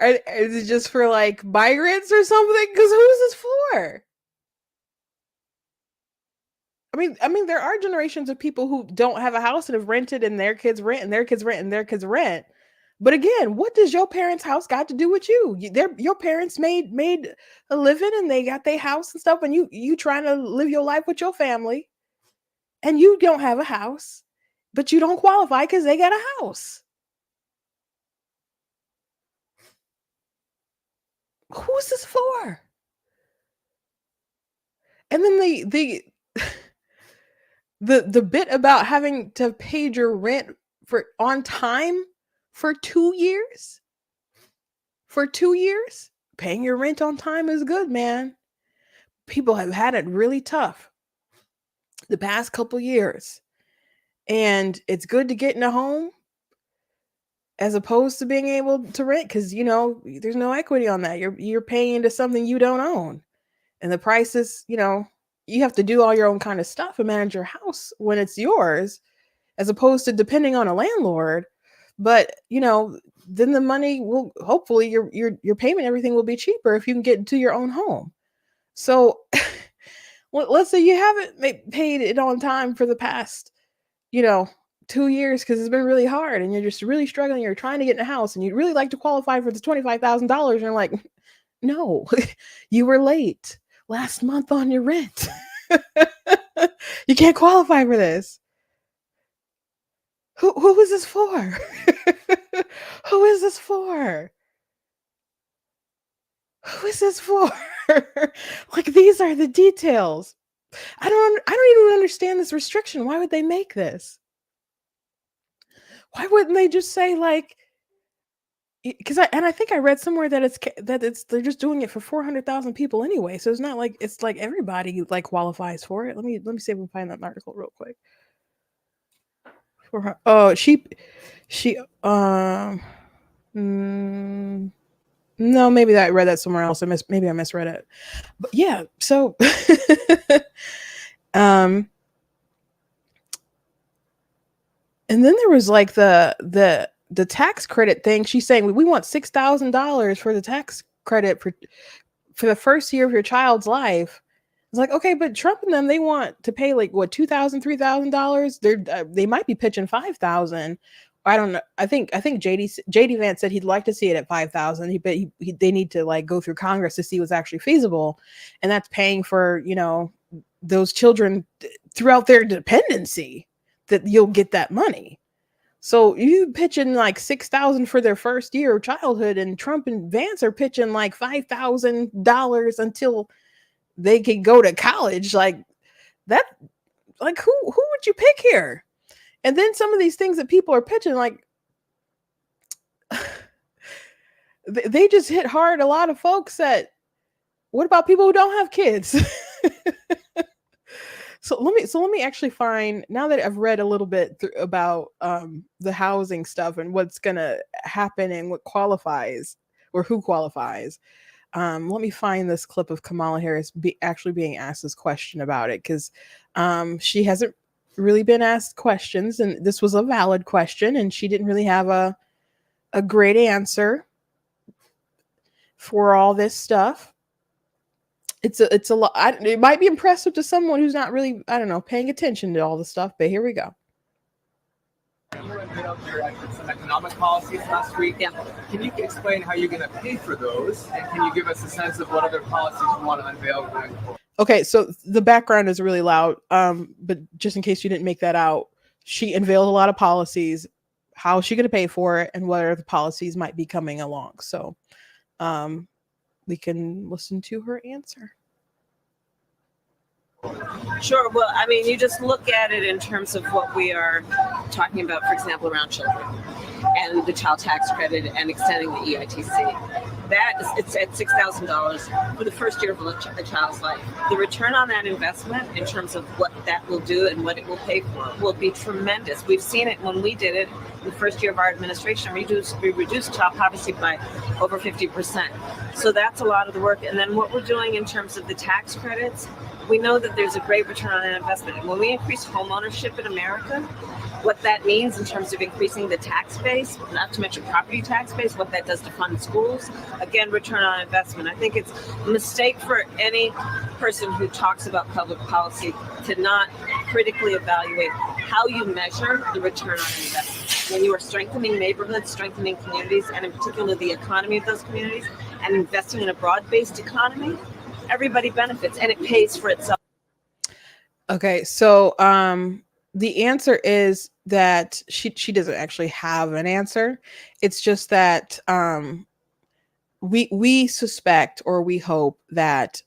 Is it just for like migrants or something? Because who's this for? I mean, there are generations of people who don't have a house and have rented, and their kids rent, and their kids rent, and their kids rent. But again, what does your parents' house got to do with you? Your parents made a living, and they got their house and stuff, and you trying to live your life with your family, and you don't have a house, but you don't qualify because they got a house. Who's this for? And then the bit about having to pay your rent for on time for 2 years. For 2 years, paying your rent on time is good, man. People have had it really tough the past couple years. And it's good to get in a home as opposed to being able to rent because there's no equity on that. You're paying into something you don't own. And the prices, you have to do all your own kind of stuff and manage your house when it's yours, as opposed to depending on a landlord. But then the money will hopefully your payment, everything will be cheaper if you can get into your own home. So let's say you haven't paid it on time for the past 2 years because it's been really hard and you're just really struggling. You're trying to get in a house and you'd really like to qualify for the $25,000 and you're like, no, you were late last month on your rent. You can't qualify for this. Who is this for? Who is this for? Who is this for? Like, these are the details. I don't even understand this restriction. Why would they make this? Why wouldn't they just say like, because I think I read somewhere that they're just doing it for 400,000 people anyway. So it's not like it's like everybody like qualifies for it. Let me see if we can find that article real quick. Oh, she no, maybe I read that somewhere else. Maybe I misread it. But yeah, so and then there was like the tax credit thing. She's saying we want $6,000 for the tax credit for the first year of your child's life. It's like, okay, but Trump and them, they want to pay like what, $2,000, $3,000. They might be pitching $5,000. I don't know. I think JD Vance said he'd like to see it at $5,000. But they need to like go through Congress to see what's actually feasible, and that's paying for those children throughout their dependency. That you'll get that money. So you pitching like $6,000 for their first year of childhood, and Trump and Vance are pitching like $5,000 until they can go to college. Like that, like who would you pick here? And then some of these things that people are pitching, like they just hit hard a lot of folks that, what about people who don't have kids? So let me actually find, now that I've read a little bit about the housing stuff and what's gonna happen and what qualifies or who qualifies. Let me find this clip of Kamala Harris actually being asked this question about it, because she hasn't really been asked questions, and this was a valid question, and she didn't really have a great answer for all this stuff. It's a lot. It might be impressive to someone who's not really, I don't know, paying attention to all the stuff, but here we go. You put up some economic policies last week. Yeah. Can you explain how you're going to pay for those? And can you give us a sense of what other policies you want to unveil going forward? Okay, so the background is really loud. But just in case you didn't make that out, she unveiled a lot of policies. How is she going to pay for it, and what are the policies might be coming along? So, um, we can listen to her answer. Sure. Well, I mean, you just look at it in terms of what we are talking about, for example, around children and the child tax credit and extending the EITC. It's at $6,000 for the first year of a child's life. The return on that investment in terms of what that will do and what it will pay for will be tremendous. We've seen it when we did it in the first year of our administration. We reduced child poverty by over 50%. So that's a lot of the work. And then what we're doing in terms of the tax credits, we know that there's a great return on that investment. And when we increase home ownership in America, what that means in terms of increasing the tax base, not to mention property tax base, what that does to fund schools, again, return on investment. I think it's a mistake for any person who talks about public policy to not critically evaluate how you measure the return on investment. When you are strengthening neighborhoods, strengthening communities, and in particular the economy of those communities, and investing in a broad-based economy, everybody benefits and it pays for itself. Okay, so the answer is that she doesn't actually have an answer. It's just that we suspect, or we hope that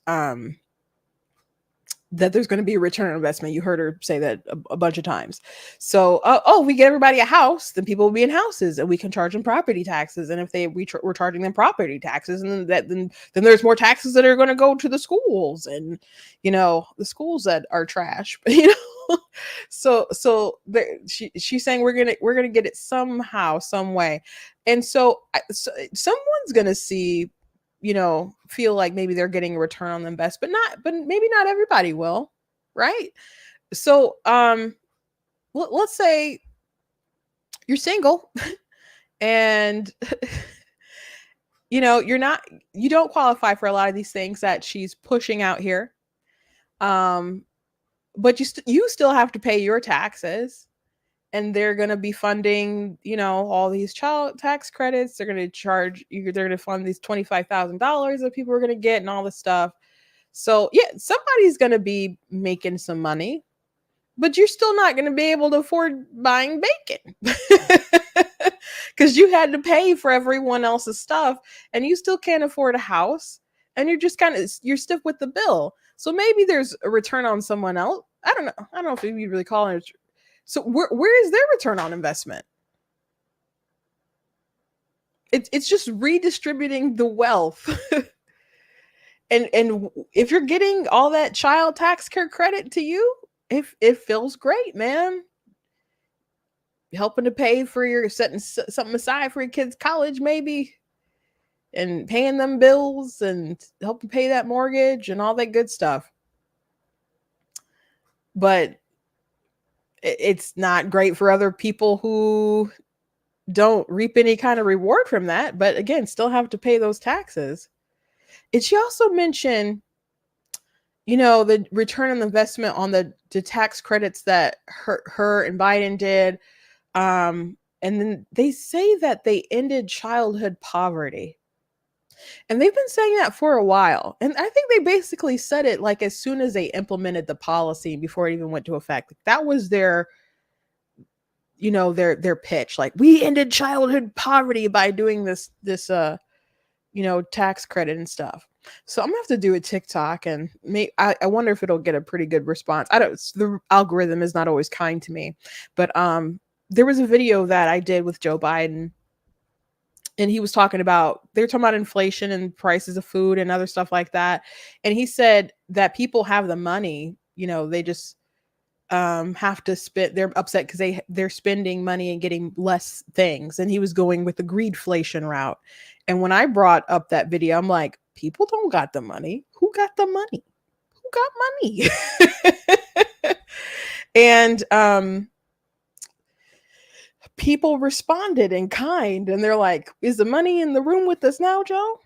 that there's going to be a return on investment. You heard her say that a bunch of times. So, we get everybody a house, then people will be in houses, and we can charge them property taxes. And if we're charging them property taxes, and then there's more taxes that are going to go to the schools, and the schools that are trash. So she's saying we're gonna get it somehow, some way, and so someone's gonna see. Feel like maybe they're getting a return on the investment, but maybe not everybody will, right? So, let's say you're single and, you don't qualify for a lot of these things that she's pushing out here. But you still have to pay your taxes. And they're going to be funding, all these child tax credits. They're going to fund these $25,000 that people are going to get and all this stuff. So yeah, somebody's going to be making some money, but you're still not going to be able to afford buying bacon because you had to pay for everyone else's stuff and you still can't afford a house and you're just you're stiff with the bill. So maybe there's a return on someone else. I don't know. I don't know if you really call it. So where is their return on investment? It's just redistributing the wealth. and if you're getting all that child tax care credit to you, it feels great, man. Helping to pay for your setting something aside for your kids' college, maybe, and paying them bills and helping pay that mortgage and all that good stuff. But it's not great for other people who don't reap any kind of reward from that, but again, still have to pay those taxes. And she also mentioned, the return on investment on the tax credits that her and Biden did. And then they say that they ended childhood poverty. And they've been saying that for a while. And I think they basically said it like as soon as they implemented the policy before it even went to effect. That was their pitch. Like, we ended childhood poverty by doing this tax credit and stuff. So I'm gonna have to do a TikTok and I wonder if it'll get a pretty good response. The algorithm is not always kind to me, but there was a video that I did with Joe Biden. And they were talking about inflation and prices of food and other stuff like that. And he said that people have the money, they just have to spend. They're upset because they're spending money and getting less things. And he was going with the greedflation route. And when I brought up that video, I'm like, people don't got the money. Who got the money? Who got money? And people responded in kind, and they're like, is the money in the room with us now, Joe?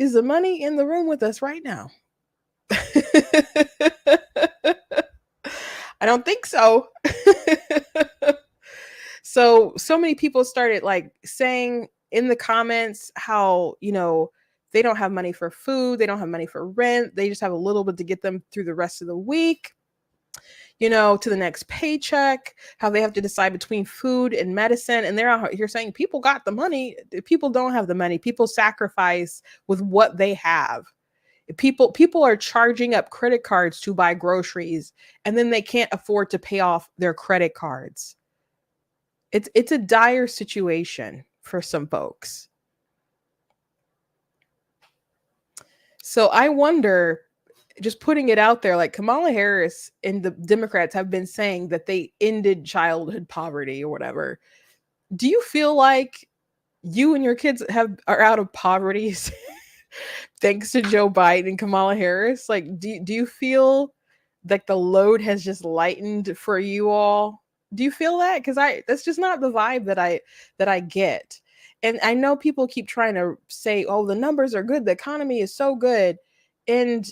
Is the money in the room with us right now? I don't think so. So many people started like saying in the comments how, They don't have money for food. They don't have money for rent. They just have a little bit to get them through the rest of the week, to the next paycheck, how they have to decide between food and medicine. And they're out here saying people got the money. People don't have the money. People sacrifice with what they have. People are charging up credit cards to buy groceries, and then they can't afford to pay off their credit cards. It's a dire situation for some folks. So I wonder, just putting it out there, like Kamala Harris and the Democrats have been saying that they ended childhood poverty or whatever. Do you feel like you and your kids are out of poverty thanks to Joe Biden and Kamala Harris? Like, do you feel like the load has just lightened for you all? Do you feel that? Because that's just not the vibe that I get. And I know people keep trying to say, oh, the numbers are good, the economy is so good. And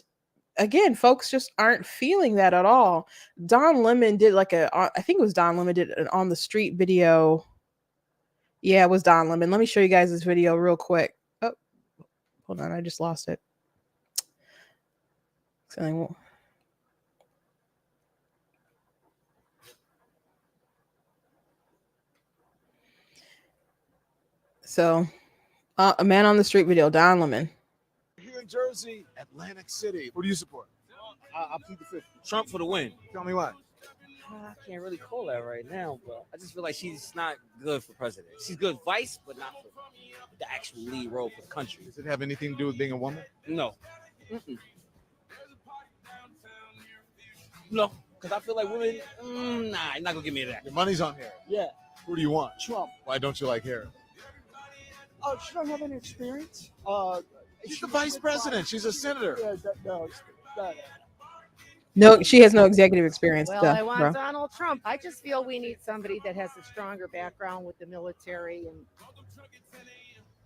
again, folks just aren't feeling that at all. Don Lemon did I think it was Don Lemon did an on the street video. Yeah, it was Don Lemon. Let me show you guys this video real quick. Oh, hold on, I just lost it. So, a man on the street video, Don Lemon. Here in Jersey, Atlantic City. Who do you support? I'll plead the fifth. Trump for the win. Tell me why. I can't really call that right now, but I just feel like she's not good for president. She's good vice, but not for the actual lead role for the country. Does it have anything to do with being a woman? No. No, because I feel like women, nah, you're not going to give me that. Your money's on Harris. Yeah. Who do you want? Trump. Why don't you like Harris? Oh, she don't have any experience. She's the vice president. She's a senator. No, she has no executive experience. Well, I want Donald Trump. I just feel we need somebody that has a stronger background with the military and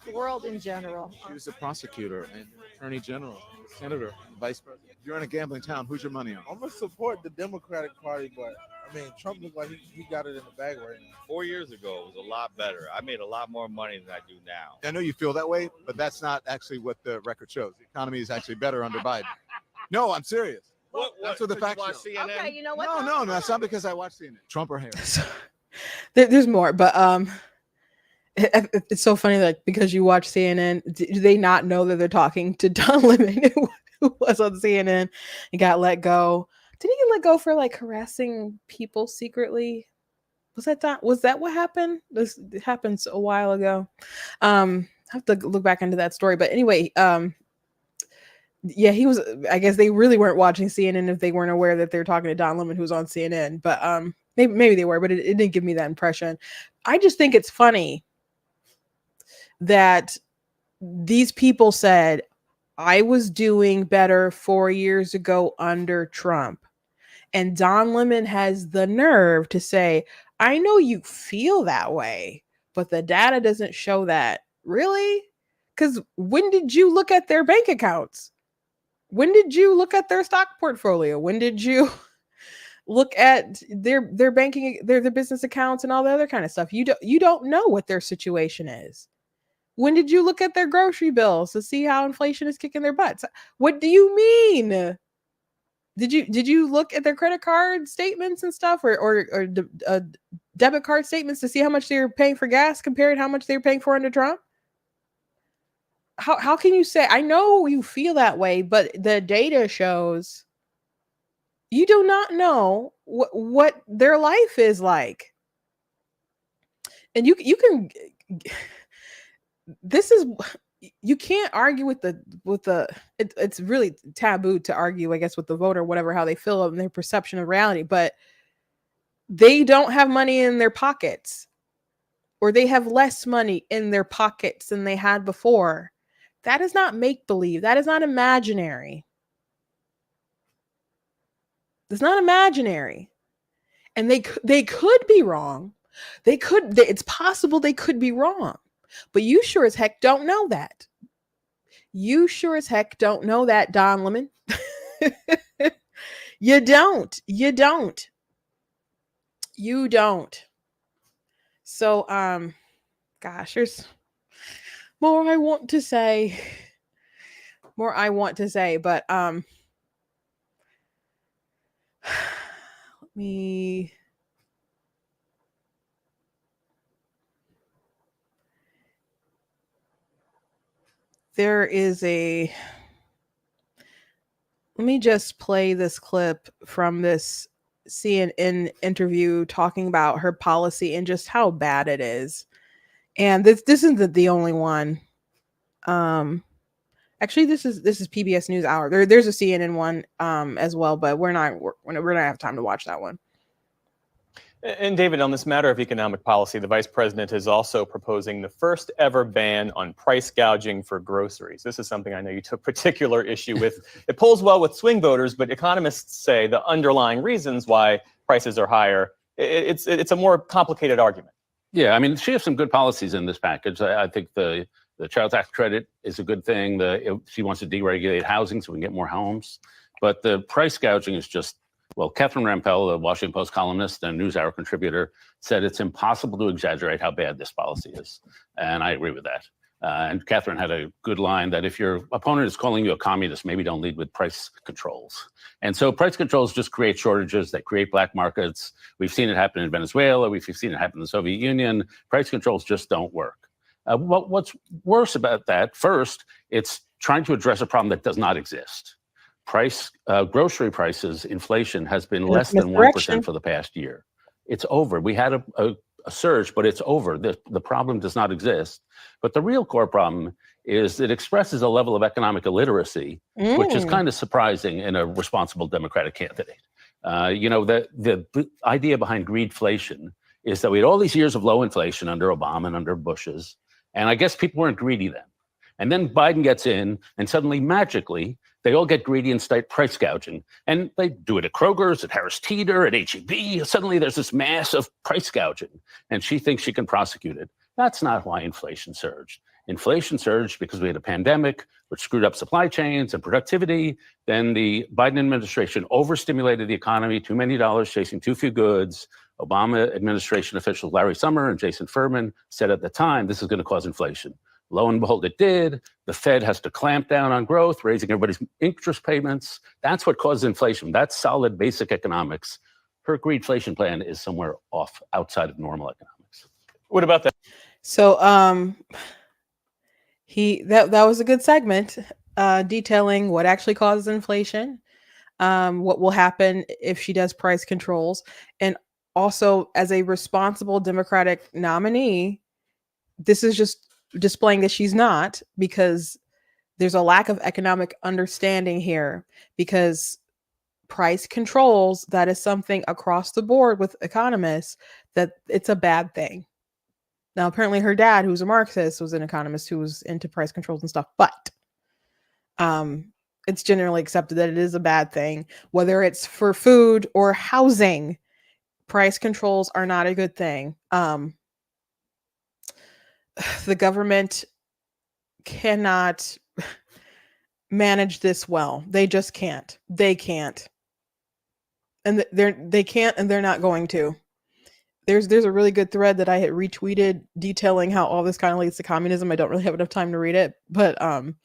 the world in general. She was a prosecutor and attorney general, senator, vice president. You're in a gambling town. Who's your money on? I'm gonna support the Democratic Party, but I mean, Trump looks like he got it in the bag right now. 4 years ago, it was a lot better. I made a lot more money than I do now. I know you feel that way, but that's not actually what the record shows. The economy is actually better under Biden. No, I'm serious. That's what the facts show. Okay, you know what? No, that's not because I watch CNN. Trump or Harris? There's more, but it's so funny, like, because you watch CNN, do they not know that they're talking to Don Lemon, who was on CNN and got let go? Did he get let go for like harassing people secretly? Was that what happened? This happens a while ago. I have to look back into that story, but anyway, yeah, he was. I guess they really weren't watching CNN if they weren't aware that they're talking to Don Lemon, who's on CNN. But maybe they were, but it didn't give me that impression. I just think it's funny that these people said, I was doing better 4 years ago under Trump. And Don Lemon has the nerve to say, I know you feel that way, but the data doesn't show that. Really? Because when did you look at their bank accounts? When did you look at their stock portfolio? When did you look at their banking, their business accounts and all the other kind of stuff? You don't know what their situation is. When did you look at their grocery bills to see how inflation is kicking their butts? What do you mean? Did you look at their credit card statements and stuff, or debit card statements to see how much they're paying for gas compared to how much they're paying for under Trump? How can you say, I know you feel that way, but the data shows you do not know what their life is like. And you can, this is, you can't argue with it's really taboo to argue, I guess, with the voter, whatever, how they feel and their perception of reality, but they don't have money in their pockets, or they have less money in their pockets than they had before. That is not make-believe. That is not imaginary. It's not imaginary. And they could be wrong. It's possible they could be wrong. But you sure as heck don't know that. You sure as heck don't know that, Don Lemon. You don't. So, gosh, there's more I want to say, more I want to say, but let me. There is a. Let me just play this clip from this CNN interview talking about her policy and just how bad it is. And this isn't the only one. Actually, this is PBS News Hour. There's a CNN one as well, but we're not gonna have time to watch that one. And David, on this matter of economic policy, the vice president is also proposing the first ever ban on price gouging for groceries. This is something I know you took particular issue with. It polls well with swing voters, but economists say the underlying reasons why prices are higher, it's a more complicated argument. Yeah, I mean, she has some good policies in this package. I think the child tax credit is a good thing. She wants to deregulate housing so we can get more homes. But the price gouging is just, well, Catherine Rampell, the Washington Post columnist and NewsHour contributor, said it's impossible to exaggerate how bad this policy is. And I agree with that. And Catherine had a good line that if your opponent is calling you a communist, maybe don't lead with price controls. And so price controls just create shortages, that create black markets. We've seen it happen in Venezuela. We've seen it happen in the Soviet Union. Price controls just don't work. What's worse about that, first, it's trying to address a problem that does not exist. Grocery prices, inflation has been less than 1% for the past year. It's over. We had a surge, but it's over. The problem does not exist. But the real core problem is it expresses a level of economic illiteracy, which is kind of surprising in a responsible Democratic candidate. The idea behind greedflation is that we had all these years of low inflation under Obama and under Bush's, and I guess people weren't greedy then. And then Biden gets in, and suddenly, magically, they all get greedy and start price gouging. And they do it at Kroger's, at Harris Teeter, at H-E-B. Suddenly there's this mass of price gouging, and she thinks she can prosecute it. That's not why inflation surged. Inflation surged because we had a pandemic, which screwed up supply chains and productivity. Then the Biden administration overstimulated the economy, too many dollars chasing too few goods. Obama administration officials Larry Summer and Jason Furman said at the time, this is going to cause inflation. Lo and behold, it did. The Fed has to clamp down on growth, raising everybody's interest payments. That's what causes inflation. That's solid basic economics. Her greedflation plan is somewhere off outside of normal economics. What about that? So that was a good segment detailing what actually causes inflation, what will happen if she does price controls, and also as a responsible Democratic nominee, this is just displaying that she's not, because there's a lack of economic understanding here, because price controls, that is something across the board with economists that it's a bad thing. Now, apparently her dad, who's a Marxist, was an economist who was into price controls and stuff, but it's generally accepted that it is a bad thing, whether it's for food or housing. Price controls are not a good thing. The government cannot manage this well. They just can't. They can't. And they can't, and they're not going to. There's a really good thread that I had retweeted detailing how all this kind of leads to communism. I don't really have enough time to read it, but I'm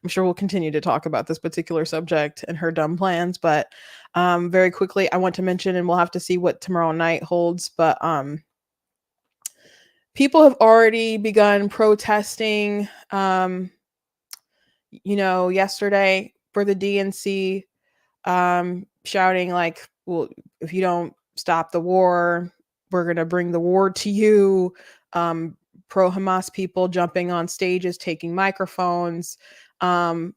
sure we'll continue to talk about this particular subject and her dumb plans. But very quickly, I want to mention, and we'll have to see what tomorrow night holds, but people have already begun protesting, yesterday for the DNC, shouting like, well, if you don't stop the war, we're going to bring the war to you. Pro-Hamas people jumping on stages, taking microphones. They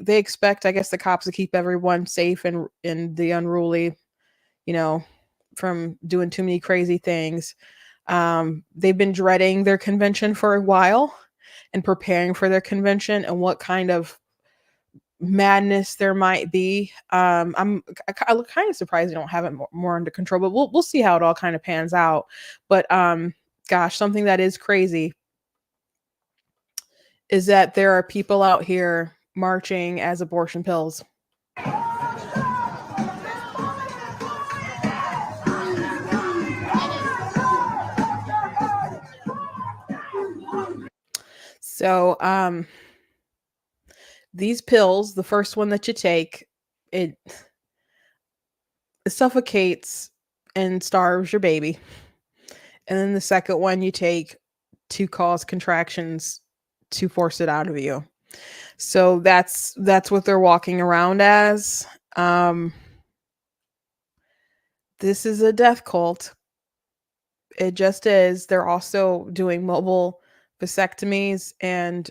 expect, I guess, the cops to keep everyone safe and the unruly, from doing too many crazy things. They've been dreading their convention for a while and preparing for their convention and what kind of madness there might be. I'm kind of surprised they don't have it more under control, but we'll see how it all kind of pans out. But gosh, something that is crazy is that there are people out here marching as abortion pills. So these pills, the first one that you take, it suffocates and starves your baby. And then the second one you take to cause contractions to force it out of you. So that's what they're walking around as. This is a death cult. It just is. They're also doing mobile vasectomies and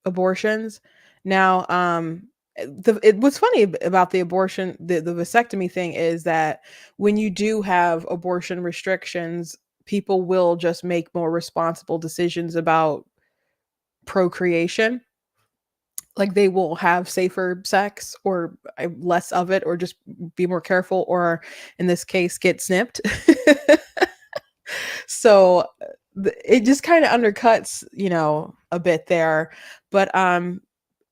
abortions. Now, what's funny about the abortion, the vasectomy thing is that when you do have abortion restrictions, people will just make more responsible decisions about procreation. Like they will have safer sex or less of it, or just be more careful, or in this case, get snipped. So it just kind of undercuts, a bit there. But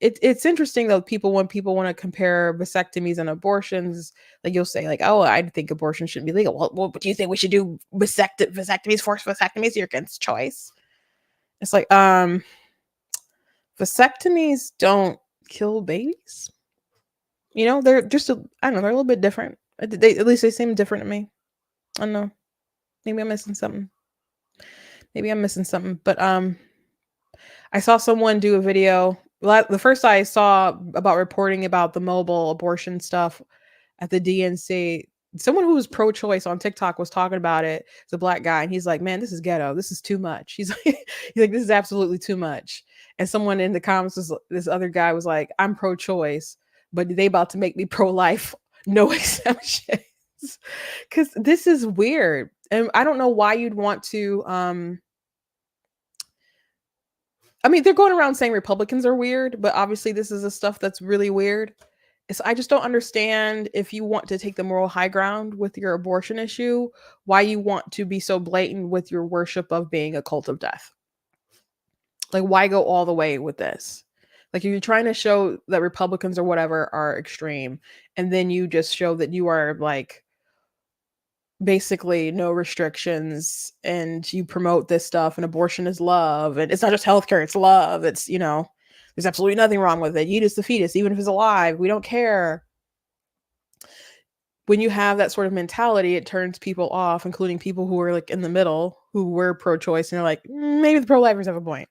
it's interesting though. When people want to compare vasectomies and abortions, like you'll say like, oh, I think abortion shouldn't be legal. Well, do you think we should do vasectomies, forced vasectomies? You're against choice. It's like, vasectomies don't kill babies. They're just, I don't know, they're a little bit different. At least they seem different to me. I don't know. Maybe I'm missing something. But I saw someone do a video. The first I saw about reporting about the mobile abortion stuff at the DNC, someone who was pro-choice on TikTok was talking about it. It's a black guy, and he's like, "Man, this is ghetto. This is too much." He's like, "This is absolutely too much." And someone in the comments this other guy was like, "I'm pro-choice, but they about to make me pro-life, no exceptions." Because this is weird, and I don't know why you'd want to. I mean, they're going around saying Republicans are weird, but obviously this is the stuff that's really weird. So I just don't understand, if you want to take the moral high ground with your abortion issue, why you want to be so blatant with your worship of being a cult of death. Like, why go all the way with this? Like, if you're trying to show that Republicans or whatever are extreme, and then you just show that you are like basically no restrictions, and you promote this stuff, and abortion is love, and it's not just healthcare, it's love. It's, there's absolutely nothing wrong with it. Uterus the fetus, even if it's alive, we don't care. When you have that sort of mentality, it turns people off, including people who are like in the middle, who were pro-choice, and they're like, maybe the pro-lifers have a point.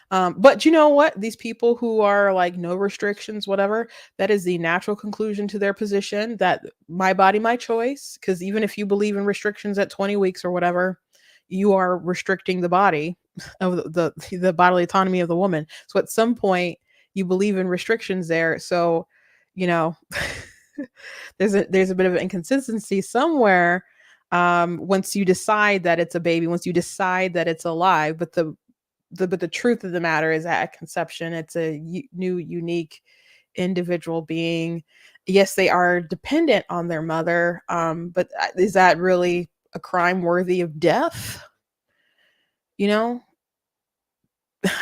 But you know what? These people who are like no restrictions, whatever, that is the natural conclusion to their position, that my body, my choice. Because even if you believe in restrictions at 20 weeks or whatever, you are restricting the body of the bodily autonomy of the woman. So at some point you believe in restrictions there. So, there's a bit of an inconsistency somewhere. Once you decide that it's a baby, once you decide that it's alive, but the truth of the matter is that at conception, it's a new, unique individual being. Yes, they are dependent on their mother. But is that really a crime worthy of death? I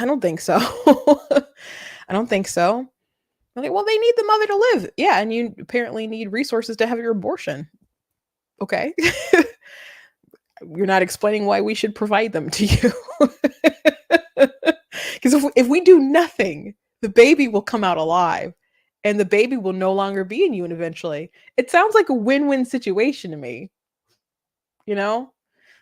don't think so. I don't think so. I'm like, well, they need the mother to live. Yeah. And you apparently need resources to have your abortion. Okay. You're not explaining why we should provide them to you. Because if we do nothing, the baby will come out alive, and the baby will no longer be in you. And eventually it sounds like a win-win situation to me,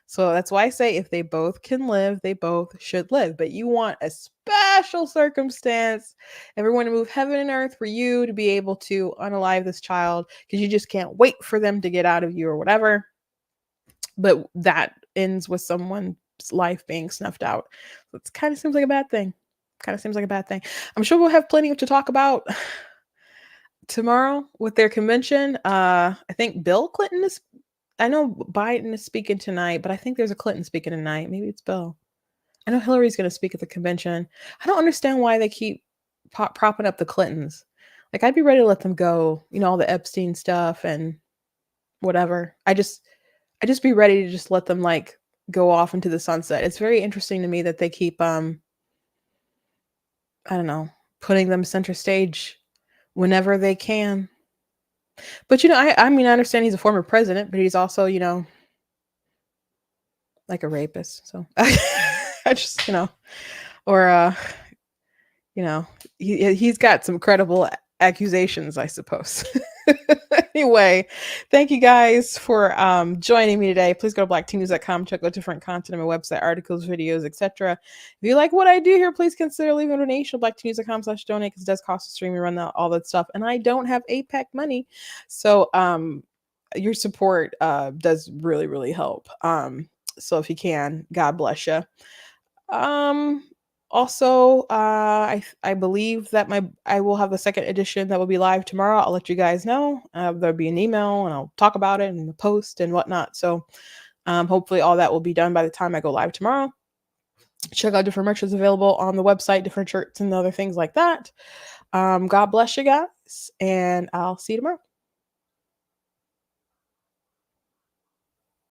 So that's why I say, if they both can live, they both should live. But you want a special circumstance, everyone to move heaven and earth for you to be able to unalive this child, because you just can't wait for them to get out of you or whatever. But that ends with someone's life being snuffed out. So it kind of seems like a bad thing. I'm sure we'll have plenty to talk about tomorrow with their convention. I think Bill Clinton is, I know Biden is speaking tonight, but I think there's a Clinton speaking tonight. Maybe it's Bill. I know Hillary's going to speak at the convention. I don't understand why they keep propping up the Clintons. Like, I'd be ready to let them go, all the Epstein stuff and whatever. I just be ready to just let them like go off into the sunset. It's very interesting to me that they keep, I don't know, putting them center stage whenever they can. But, I mean, I understand he's a former president, but he's also, like a rapist. So I just, or you know, he's got some credible accusations, I suppose. Anyway, thank you guys for joining me today. Please go to blacktnews.com, check out different content on my website, articles, videos, etc. If you like what I do here, please consider leaving a donation at blacktnews.com/donate, because it does cost to stream and run all that stuff. And I don't have APAC money. So your support does really, really help. So if you can, God bless you. Also, I believe that I will have the second edition that will be live tomorrow. I'll let you guys know. There'll be an email and I'll talk about it and the post and whatnot. So hopefully all that will be done by the time I go live tomorrow. Check out different merch that's available on the website, different shirts and other things like that. God bless you guys, and I'll see you tomorrow.